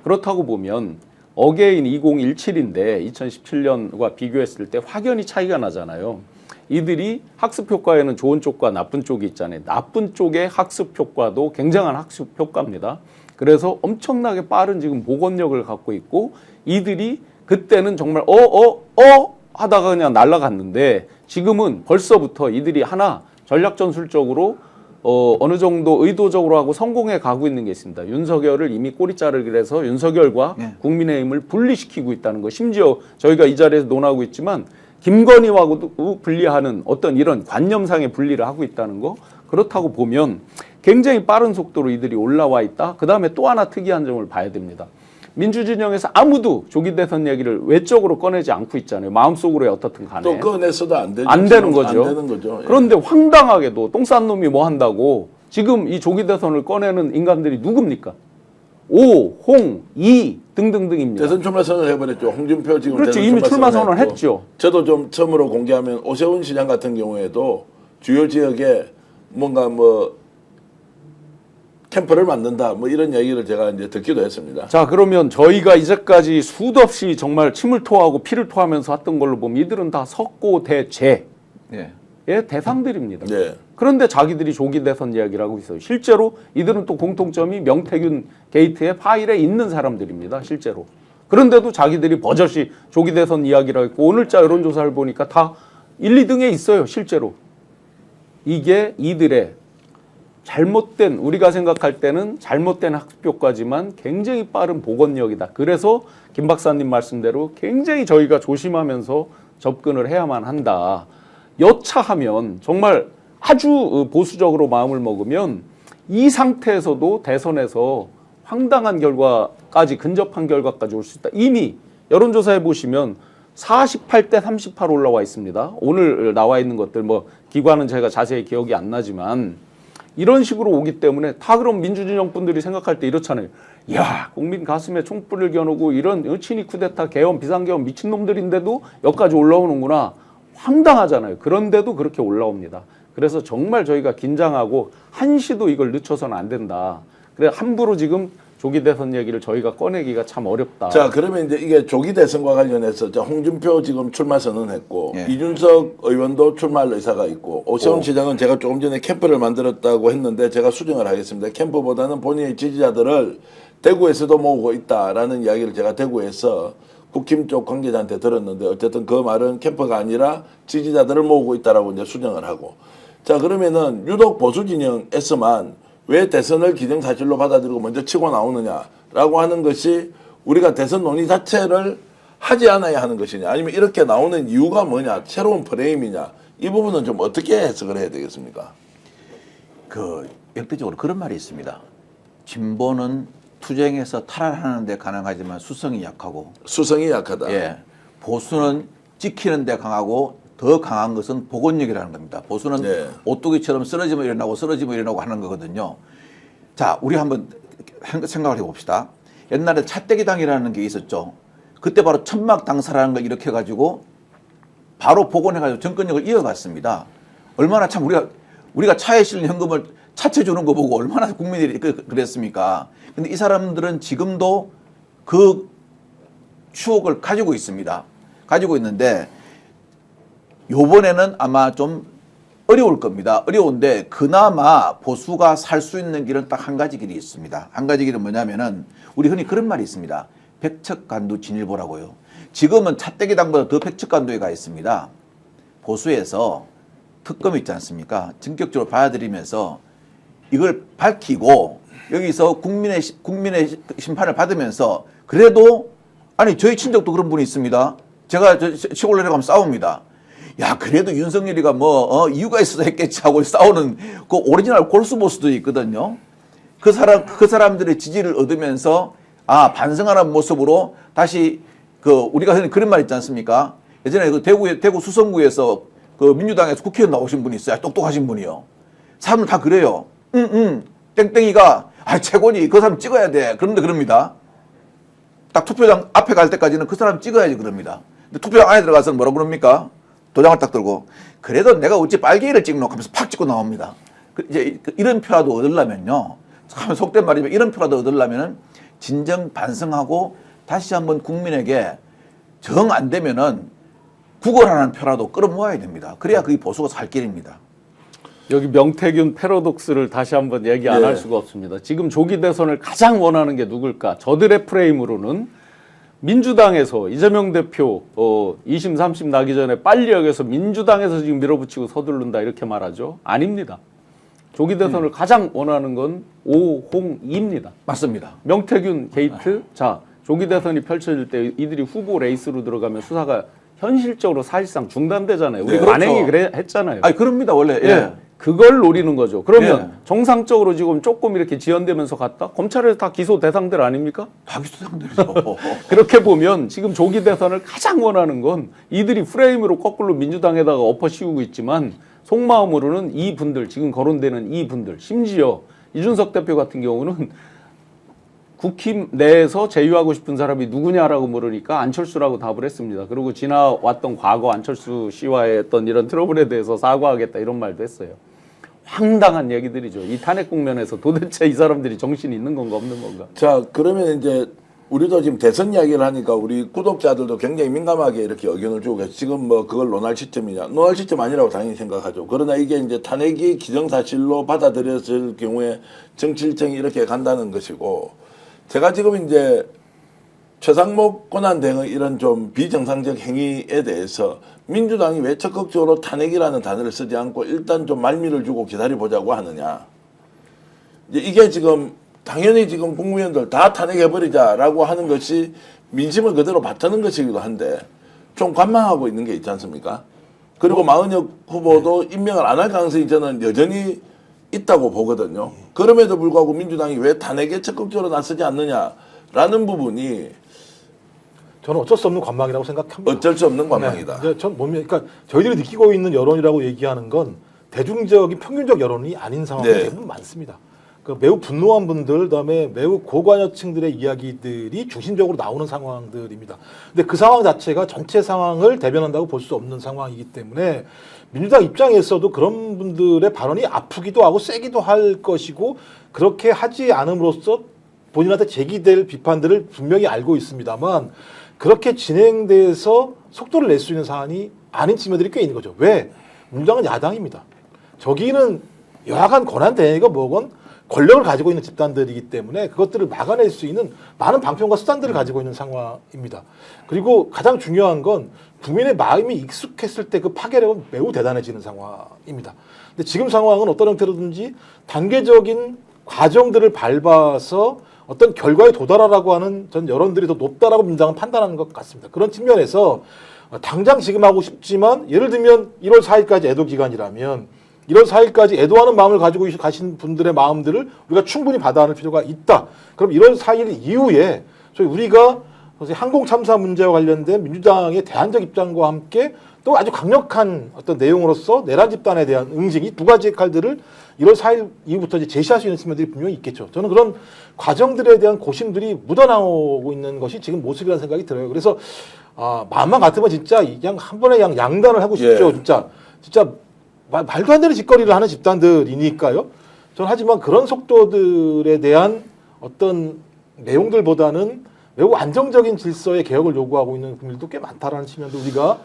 그렇다고 보면 어게인 2017인데 2017년과 비교했을 때 확연히 차이가 나잖아요. 이들이 학습 효과에는 좋은 쪽과 나쁜 쪽이 있잖아요. 나쁜 쪽의 학습 효과도 굉장한 학습 효과입니다. 그래서 엄청나게 빠른 지금 복원력을 갖고 있고 이들이 그때는 정말 하다가 그냥 날아갔는데 지금은 벌써부터 이들이 하나 전략 전술적으로 어느 정도 의도적으로 하고 성공해 가고 있는 게 있습니다. 윤석열을 이미 꼬리자르기를 해서 윤석열과 국민의힘을 분리시키고 있다는 거. 심지어 저희가 이 자리에서 논하고 있지만 김건희하고도 분리하는 어떤 이런 관념상의 분리를 하고 있다는 거. 그렇다고 보면 굉장히 빠른 속도로 이들이 올라와 있다. 그다음에 또 하나 특이한 점을 봐야 됩니다. 민주진영에서 아무도 조기 대선 얘기를 외적으로 꺼내지 않고 있잖아요. 마음속으로 어떻든 간에. 또 꺼내서도 안 되죠. 안 되는 거죠. 안 되는 거죠. 예. 그런데 황당하게도 똥 싼 놈이 뭐 한다고 지금 이 조기 대선을 꺼내는 인간들이 누굽니까? 오, 홍, 이 등등등입니다. 대선 출마 선언을 해버렸죠. 홍준표 지금 그렇죠. 대선 이미 출마 선언을 선언했고. 했죠. 저도 좀 처음으로 공개하면 오세훈 시장 같은 경우에도 주요 지역에 뭔가 뭐 캠프를 만든다 뭐 이런 얘기를 제가 이제 듣기도 했습니다. 자, 그러면 저희가 이제까지 수도 없이 정말 침을 토하고 피를 토하면서 했던 걸로 보면 이들은 다 석고대죄의 대상들입니다. 네. 그런데 자기들이 조기 대선 이야기를 하고 있어요. 실제로 이들은 또 공통점이 명태균 게이트의 파일에 있는 사람들입니다. 실제로. 그런데도 자기들이 버젓이 조기 대선 이야기를 했고 오늘자 여론조사를 보니까 다 1, 2등에 있어요. 실제로. 이게 이들의 잘못된 우리가 생각할 때는 잘못된 학습 효과지만 굉장히 빠른 복원력이다. 그래서 김 박사님 말씀대로 굉장히 저희가 조심하면서 접근을 해야만 한다. 여차하면 정말 아주 보수적으로 마음을 먹으면 이 상태에서도 대선에서 황당한 결과까지 근접한 결과까지 올 수 있다. 이미 여론조사해 보시면 48대 38 올라와 있습니다. 오늘 나와 있는 것들 뭐 기관은 제가 자세히 기억이 안 나지만 이런 식으로 오기 때문에 다 그럼 민주진영 분들이 생각할 때 이렇잖아요. 이야, 국민 가슴에 총불을 겨누고 이런 친이 쿠데타 개헌 비상개헌 미친놈들인데도 여기까지 올라오는구나. 황당하잖아요. 그런데도 그렇게 올라옵니다. 그래서 정말 저희가 긴장하고 한시도 이걸 늦춰서는 안 된다. 그래 함부로 지금 조기 대선 얘기를 저희가 꺼내기가 참 어렵다. 자, 그러면 이제 이게 조기 대선과 관련해서 홍준표 지금 출마 선언했고 이준석 의원도 출마할 의사가 있고 오세훈 시장은 제가 조금 전에 캠프를 만들었다고 했는데 제가 수정을 하겠습니다. 캠프보다는 본인의 지지자들을 대구에서도 모으고 있다라는 이야기를 제가 대구에서 국힘 쪽 관계자한테 들었는데 어쨌든 그 말은 캠프가 아니라 지지자들을 모으고 있다라고 이제 수정을 하고. 자, 그러면은 유독 보수 진영에서만 왜 대선을 기정사실로 받아들이고 먼저 치고 나오느냐라고 하는 것이 우리가 대선 논의 자체를 하지 않아야 하는 것이냐 아니면 이렇게 나오는 이유가 뭐냐 새로운 프레임이냐 이 부분은 좀 어떻게 해석을 해야 되겠습니까? 그 역대적으로 그런 말이 있습니다. 진보는 투쟁에서 탈환하는 데 가능하지만 수성이 약하고 수성이 약하다. 예. 보수는 지키는 데 강하고 더 강한 것은 복원력이라는 겁니다. 보수는 네. 오뚜기처럼 쓰러지면 일어나고 쓰러지면 일어나고 하는 거거든요. 자, 우리 한번 생각을 해봅시다. 옛날에 차떼기당이라는 게 있었죠. 그때 바로 천막당사라는 걸 일으켜가지고 바로 복원해가지고 정권력을 이어갔습니다. 얼마나 참 우리가 차에 실린 현금을 차체 주는 거 보고 얼마나 국민들이 그랬습니까? 근데 이 사람들은 지금도 그 추억을 가지고 있습니다. 가지고 있는데 요번에는 아마 좀 어려울 겁니다. 어려운데 그나마 보수가 살 수 있는 길은 딱 한 가지 길이 있습니다. 한 가지 길은 뭐냐면은 우리 흔히 그런 말이 있습니다. 백척간두 진일보라고요. 지금은 차떼기당보다 더 백척간두에 가 있습니다. 보수에서 특검 있지 않습니까? 전격적으로 받아들이면서 이걸 밝히고 여기서 국민의 심판을 받으면서 그래도 아니 저희 친족도 그런 분이 있습니다. 제가 시골 내려가면 싸웁니다. 야 그래도 윤석열이가 이유가 있어서 했겠지 하고 싸우는 그 오리지널 골수보수도 있거든요. 그 사람들의 지지를 얻으면서 반성하는 모습으로 다시 우리가 흔히 그런 말 있지 않습니까? 예전에 그 대구 수성구에서 그 민주당에서 국회의원 나오신 분이 있어요. 똑똑하신 분이요. 사람들 다 그래요. 땡땡이가 최고니 그 사람 찍어야 돼. 그런데 그럽니다. 딱 투표장 앞에 갈 때까지는 그 사람 찍어야지 그럽니다. 근데 투표장 안에 들어가서는 뭐라고 그럽니까? 도장을 딱 들고 그래도 내가 어찌 빨갱이를 찍노 하면서 팍 찍고 나옵니다. 이제 이런 표라도 얻으려면요. 참 속된 말이지만 이런 표라도 얻으려면은 진정 반성하고 다시 한번 국민에게 정 안 되면은 구걸하는 표라도 끌어모아야 됩니다. 그래야 그게 보수가 살 길입니다. 여기 명태균 패러독스를 다시 한번 얘기 안 할 수가 없습니다. 지금 조기 대선을 가장 원하는 게 누굴까? 저들의 프레임으로는 민주당에서 이재명 대표 2심 3심 나기 전에 빨리 여기서 민주당에서 지금 밀어붙이고 서두른다 이렇게 말하죠. 아닙니다. 조기 대선을 가장 원하는 건 오홍이입니다. 맞습니다. 명태균 게이트. 자, 조기 대선이 펼쳐질 때 이들이 후보 레이스로 들어가면 수사가 현실적으로 사실상 중단되잖아요. 우리 네, 관행이 그렇죠. 했잖아요. 아니 그럽니다 원래. 예. 그걸 노리는 거죠. 그러면 예. 정상적으로 지금 조금 이렇게 지연되면서 갔다? 검찰에서 다 기소 대상들 아닙니까? 다 기소상들이죠. 그렇게 보면 지금 조기 대선을 가장 원하는 건 이들이 프레임으로 거꾸로 민주당에다가 엎어 씌우고 있지만 속마음으로는 이분들, 지금 거론되는 이분들, 심지어 이준석 대표 같은 경우는 국힘 내에서 제휴하고 싶은 사람이 누구냐라고 물으니까 안철수라고 답을 했습니다. 그리고 지나왔던 과거 안철수 씨와의 어떤 이런 트러블에 대해서 사과하겠다 이런 말도 했어요. 황당한 얘기들이죠. 이 탄핵 국면에서 도대체 이 사람들이 정신이 있는 건가 없는 건가. 자, 그러면 이제 우리도 지금 대선 이야기를 하니까 우리 구독자들도 굉장히 민감하게 이렇게 의견을 주고 계세요. 지금 뭐 그걸 논할 시점이냐. 논할 시점 아니라고 당연히 생각하죠. 그러나 이게 이제 탄핵이 기정사실로 받아들여질 경우에 정치 일정이 이렇게 간다는 것이고, 제가 지금 이제 최상목 권한대행의 이런 좀 비정상적 행위에 대해서 민주당이 왜 적극적으로 탄핵이라는 단어를 쓰지 않고 일단 좀 말미를 주고 기다려보자고 하느냐. 이게 지금 당연히 지금 국무위원들 다 탄핵해버리자라고 하는 것이 민심을 그대로 바트는 것이기도 한데 좀 관망하고 있는 게 있지 않습니까? 그리고 마은혁 후보도 임명을 안 할 가능성이 저는 여전히 있다고 보거든요. 그럼에도 불구하고 민주당이 왜 탄핵에 적극적으로 나서지 않느냐라는 부분이 저는 어쩔 수 없는 관망이라고 생각합니다. 어쩔 수 없는 관망이다. 네. 전 보면, 그러니까 저희들이 느끼고 있는 여론이라고 얘기하는 건 대중적인 평균적 여론이 아닌 상황이 네. 대부분 많습니다. 그 매우 분노한 분들, 그다음에 매우 고관여층들의 이야기들이 중심적으로 나오는 상황들입니다. 근데 그 상황 자체가 전체 상황을 대변한다고 볼 수 없는 상황이기 때문에 민주당 입장에서도 그런 분들의 발언이 아프기도 하고 세기도 할 것이고 그렇게 하지 않음으로써 본인한테 제기될 비판들을 분명히 알고 있습니다만 그렇게 진행돼서 속도를 낼 수 있는 사안이 아닌 측면들이 꽤 있는 거죠. 왜? 민주당은 야당입니다. 저기는 여하간 권한 대행이가 뭐건 권력을 가지고 있는 집단들이기 때문에 그것들을 막아낼 수 있는 많은 방편과 수단들을 가지고 있는 상황입니다. 그리고 가장 중요한 건 국민의 마음이 익숙했을 때 그 파괴력은 매우 대단해지는 상황입니다. 근데 지금 상황은 어떤 형태로든지 단계적인 과정들을 밟아서 어떤 결과에 도달하라고 하는 전 여론들이 더 높다라고 민주당은 판단하는 것 같습니다. 그런 측면에서 당장 지금 하고 싶지만 예를 들면 1월 4일까지 애도 기간이라면 1월 4일까지 애도하는 마음을 가지고 가신 분들의 마음들을 우리가 충분히 받아안을 필요가 있다. 그럼 1월 4일 이후에 저희 우리가 항공 참사 문제와 관련된 민주당의 대안적 입장과 함께 또 아주 강력한 어떤 내용으로서 내란 집단에 대한 응징 이 두 가지 칼들을 1월 4일 이후부터 이제 제시할 수 있는 측면들이 분명히 있겠죠. 저는 그런 과정들에 대한 고심들이 묻어나오고 있는 것이 지금 모습이라는 생각이 들어요. 그래서 마음만 같으면 진짜 그냥 한 번에 양단을 하고 싶죠. 예. 진짜 말도 안 되는 짓거리를 하는 집단들이니까요. 저는 하지만 그런 속도들에 대한 어떤 내용들보다는 매우 안정적인 질서의 개혁을 요구하고 있는 국민들도 꽤 많다라는 측면도 우리가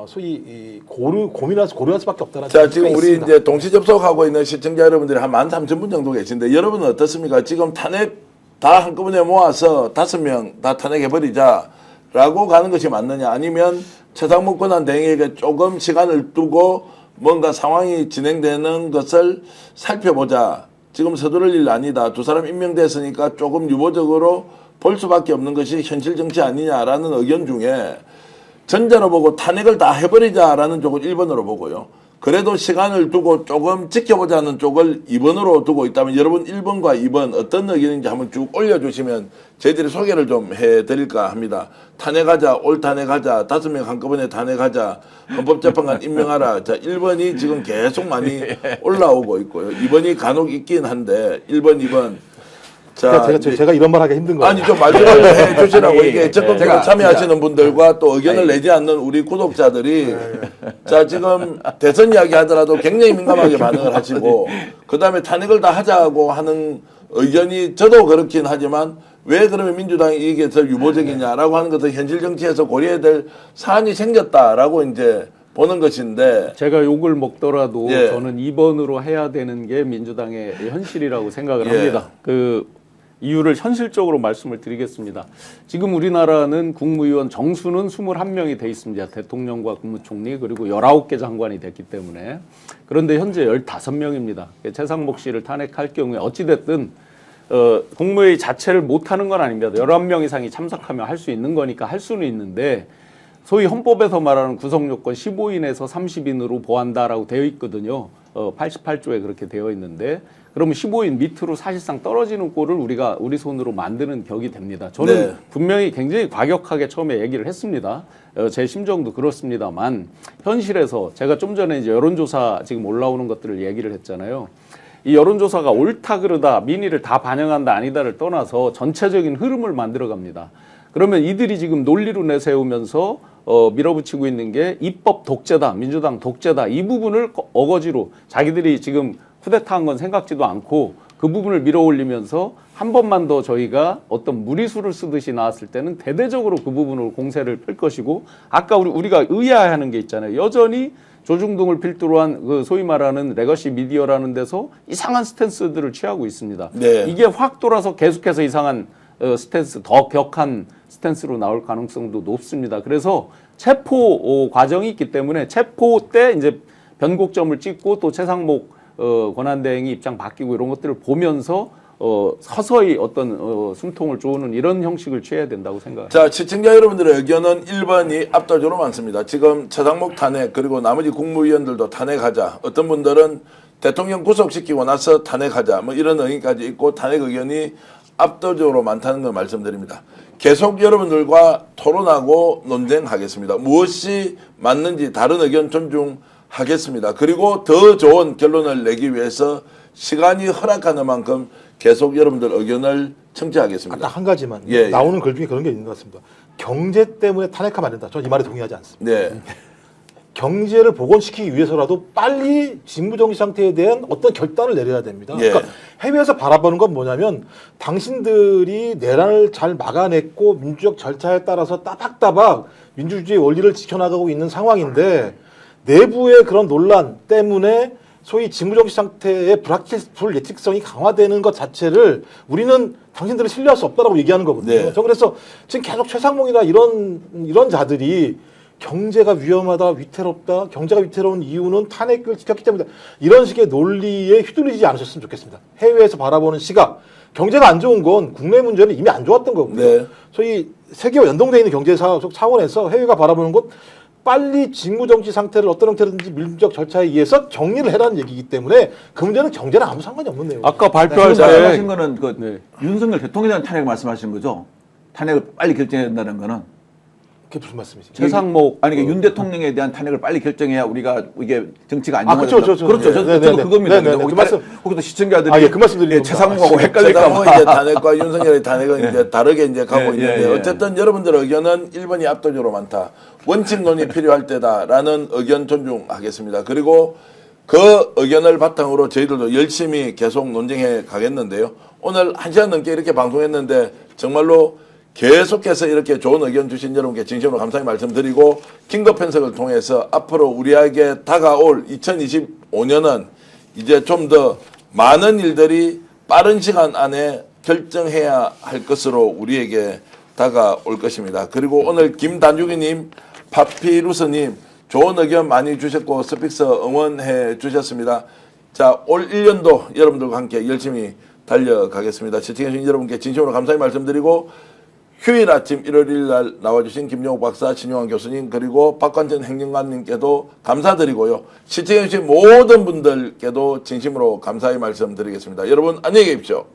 소위 고민할 수밖에 없다는. 자, 지금 우리 이제 동시 접속하고 있는 시청자 여러분들이 한 13,000분 정도 계신데 여러분은 어떻습니까? 지금 탄핵 다 한꺼번에 모아서 5명 다 탄핵해버리자라고 가는 것이 맞느냐? 아니면 최상목 권한대행에게 조금 시간을 두고 뭔가 상황이 진행되는 것을 살펴보자. 지금 서두를 일 아니다. 두 사람 임명됐으니까 조금 유보적으로 볼 수밖에 없는 것이 현실 정치 아니냐라는 의견 중에 전자로 보고 탄핵을 다 해버리자라는 쪽을 1번으로 보고요. 그래도 시간을 두고 조금 지켜보자는 쪽을 2번으로 두고 있다면 여러분 1번과 2번 어떤 의견인지 한번 쭉 올려주시면 저희들이 소개를 좀 해드릴까 합니다. 탄핵하자, 올 탄핵하자, 5명 한꺼번에 탄핵하자, 헌법재판관 임명하라. 자, 1번이 지금 계속 많이 올라오고 있고요. 2번이 간혹 있긴 한데 1번, 2번. 자, 그러니까 제가 이런 말 하기 힘든 거예요. 아니 좀 말씀을 해주시라고 아니, 이게 적극적으로 제가 참여하시는 진짜- 분들과 또 의견을 내지 않는 우리 구독자들이 자 지금 대선 이야기 하더라도 굉장히 민감하게 반응을 하시고 그 다음에 탄핵을 다 하자고 하는 의견이 저도 그렇긴 하지만 왜 그러면 민주당이 이게 더 유보적이냐라고 하는 것은 현실 정치에서 고려해야 될 사안이 생겼다라고 이제 보는 것인데 제가 욕을 먹더라도 예. 저는 2번으로 해야 되는 게 민주당의 현실이라고 생각을 예. 합니다. 그 이유를 현실적으로 말씀을 드리겠습니다. 지금 우리나라는 국무위원 정수는 21명이 돼 있습니다. 대통령과 국무총리 그리고 19개 장관이 됐기 때문에. 그런데 현재 15명입니다. 최상목 씨를 탄핵할 경우에 어찌됐든 국무회의 자체를 못하는 건 아닙니다. 11명 이상이 참석하면 할 수 있는 거니까 할 수는 있는데 소위 헌법에서 말하는 구성요건 15인에서 30인으로 보한다라고 되어 있거든요. 88조에 그렇게 되어 있는데 그러면 15인 밑으로 사실상 떨어지는 꼴을 우리가 우리 손으로 만드는 격이 됩니다. 저는 네. 분명히 굉장히 과격하게 처음에 얘기를 했습니다. 제 심정도 그렇습니다만 현실에서 제가 좀 전에 이제 여론조사 지금 올라오는 것들을 얘기를 했잖아요. 이 여론조사가 옳다 그르다 민의를 다 반영한다 아니다를 떠나서 전체적인 흐름을 만들어갑니다. 그러면 이들이 지금 논리로 내세우면서 밀어붙이고 있는 게 입법 독재다, 민주당 독재다 이 부분을 어거지로 자기들이 지금 쿠데타한 건 생각지도 않고 그 부분을 밀어올리면서 한 번만 더 저희가 어떤 무리수를 쓰듯이 나왔을 때는 대대적으로 그 부분을 공세를 펼 것이고 아까 우리가 의아해하는 게 있잖아요. 여전히 조중동을 필두로 한 그 소위 말하는 레거시 미디어라는 데서 이상한 스탠스들을 취하고 있습니다. 네. 이게 확 돌아서 계속해서 이상한 스탠스, 더 격한 스탠스로 나올 가능성도 높습니다. 그래서 체포 과정이 있기 때문에 체포 때 이제 변곡점을 찍고 또 최상목 권한대행이 입장 바뀌고 이런 것들을 보면서 서서히 어떤 숨통을 조우는 이런 형식을 취해야 된다고 생각합니다. 자, 시청자 여러분들의 의견은 1번이 압도적으로 많습니다. 지금 최상목 탄핵 그리고 나머지 국무위원들도 탄핵하자. 어떤 분들은 대통령 구속시키고 나서 탄핵하자. 뭐 이런 의견까지 있고 탄핵 의견이 압도적으로 많다는 걸 말씀드립니다. 계속 여러분들과 토론하고 논쟁하겠습니다. 무엇이 맞는지 다른 의견 존중하겠습니다. 그리고 더 좋은 결론을 내기 위해서 시간이 허락하는 만큼 계속 여러분들 의견을 청취하겠습니다. 딱 한 가지만 예, 나오는 글 중에 그런 게 있는 것 같습니다. 경제 때문에 탄핵하면 안 된다. 저는 이 말에 동의하지 않습니다. 네. 경제를 복원시키기 위해서라도 빨리 직무정지 상태에 대한 어떤 결단을 내려야 됩니다. 예. 그러니까 해외에서 바라보는 건 뭐냐면 당신들이 내란을 잘 막아냈고 민주적 절차에 따라서 따박따박 민주주의 원리를 지켜나가고 있는 상황인데 내부의 그런 논란 때문에 소위 직무정지 상태의 불예측성이 강화되는 것 자체를 우리는 당신들을 신뢰할 수 없다라고 얘기하는 거거든요. 네. 저 그래서 지금 계속 최상목이나 이런 자들이 경제가 위험하다, 위태롭다, 경제가 위태로운 이유는 탄핵을 지켰기 때문이다. 이런 식의 논리에 휘둘리지 않으셨으면 좋겠습니다. 해외에서 바라보는 시각, 경제가 안 좋은 건 국내 문제는 이미 안 좋았던 거고요. 네. 소위 세계와 연동되어 있는 경제 차원에서 해외가 바라보는 건 빨리 직무정지 상태를 어떤 형태로든지 민주적 절차에 의해서 정리를 해라는 얘기이기 때문에 그 문제는 경제랑 아무 상관이 없는 내용이에요. 아까 발표할 지금 때 말씀하신 거는 그 네. 윤석열 대통령에 대한 탄핵 말씀하신 거죠? 탄핵을 빨리 결정해야 된다는 거는 그게 무슨 말씀이세요? 최상목 아니 그러니까 윤 대통령에 대한 탄핵을 빨리 결정해야 우리가 이게 정치가 아, 그쵸, 안정화된다. 그쵸, 그렇죠. 네, 저도 네, 그겁니다. 네, 네, 혹시 그 말씀- 혹시 또 시청자들이 아, 예, 그 말씀 드리는 최상목하고 헷갈릴까 최상목 봐. 이제 탄핵과 윤석열의 탄핵은 이제 다르게 이제 가고 예, 있는데 예, 예. 어쨌든 여러분들의 의견은 1번이 압도적으로 많다. 원칙론이 필요할 때다라는 의견 존중하겠습니다. 그리고 그 의견을 바탕으로 저희들도 열심히 계속 논쟁해 가겠는데요. 오늘 1시간 넘게 이렇게 방송했는데 정말로 계속해서 이렇게 좋은 의견 주신 여러분께 진심으로 감사히 말씀드리고 긴급 편성을 통해서 앞으로 우리에게 다가올 2025년은 이제 좀 더 많은 일들이 빠른 시간 안에 결정해야 할 것으로 우리에게 다가올 것입니다. 그리고 오늘 김단주기님, 파피루스님 좋은 의견 많이 주셨고 스픽서 응원해 주셨습니다. 자, 올 1년도 여러분들과 함께 열심히 달려가겠습니다. 시청해주신 여러분께 진심으로 감사히 말씀드리고 휴일 아침 1월 1일 날 나와주신 김용욱 박사, 신용환 교수님, 그리고 박관진 행정관님께도 감사드리고요. 시청해주신 모든 분들께도 진심으로 감사의 말씀 드리겠습니다. 여러분 안녕히 계십시오.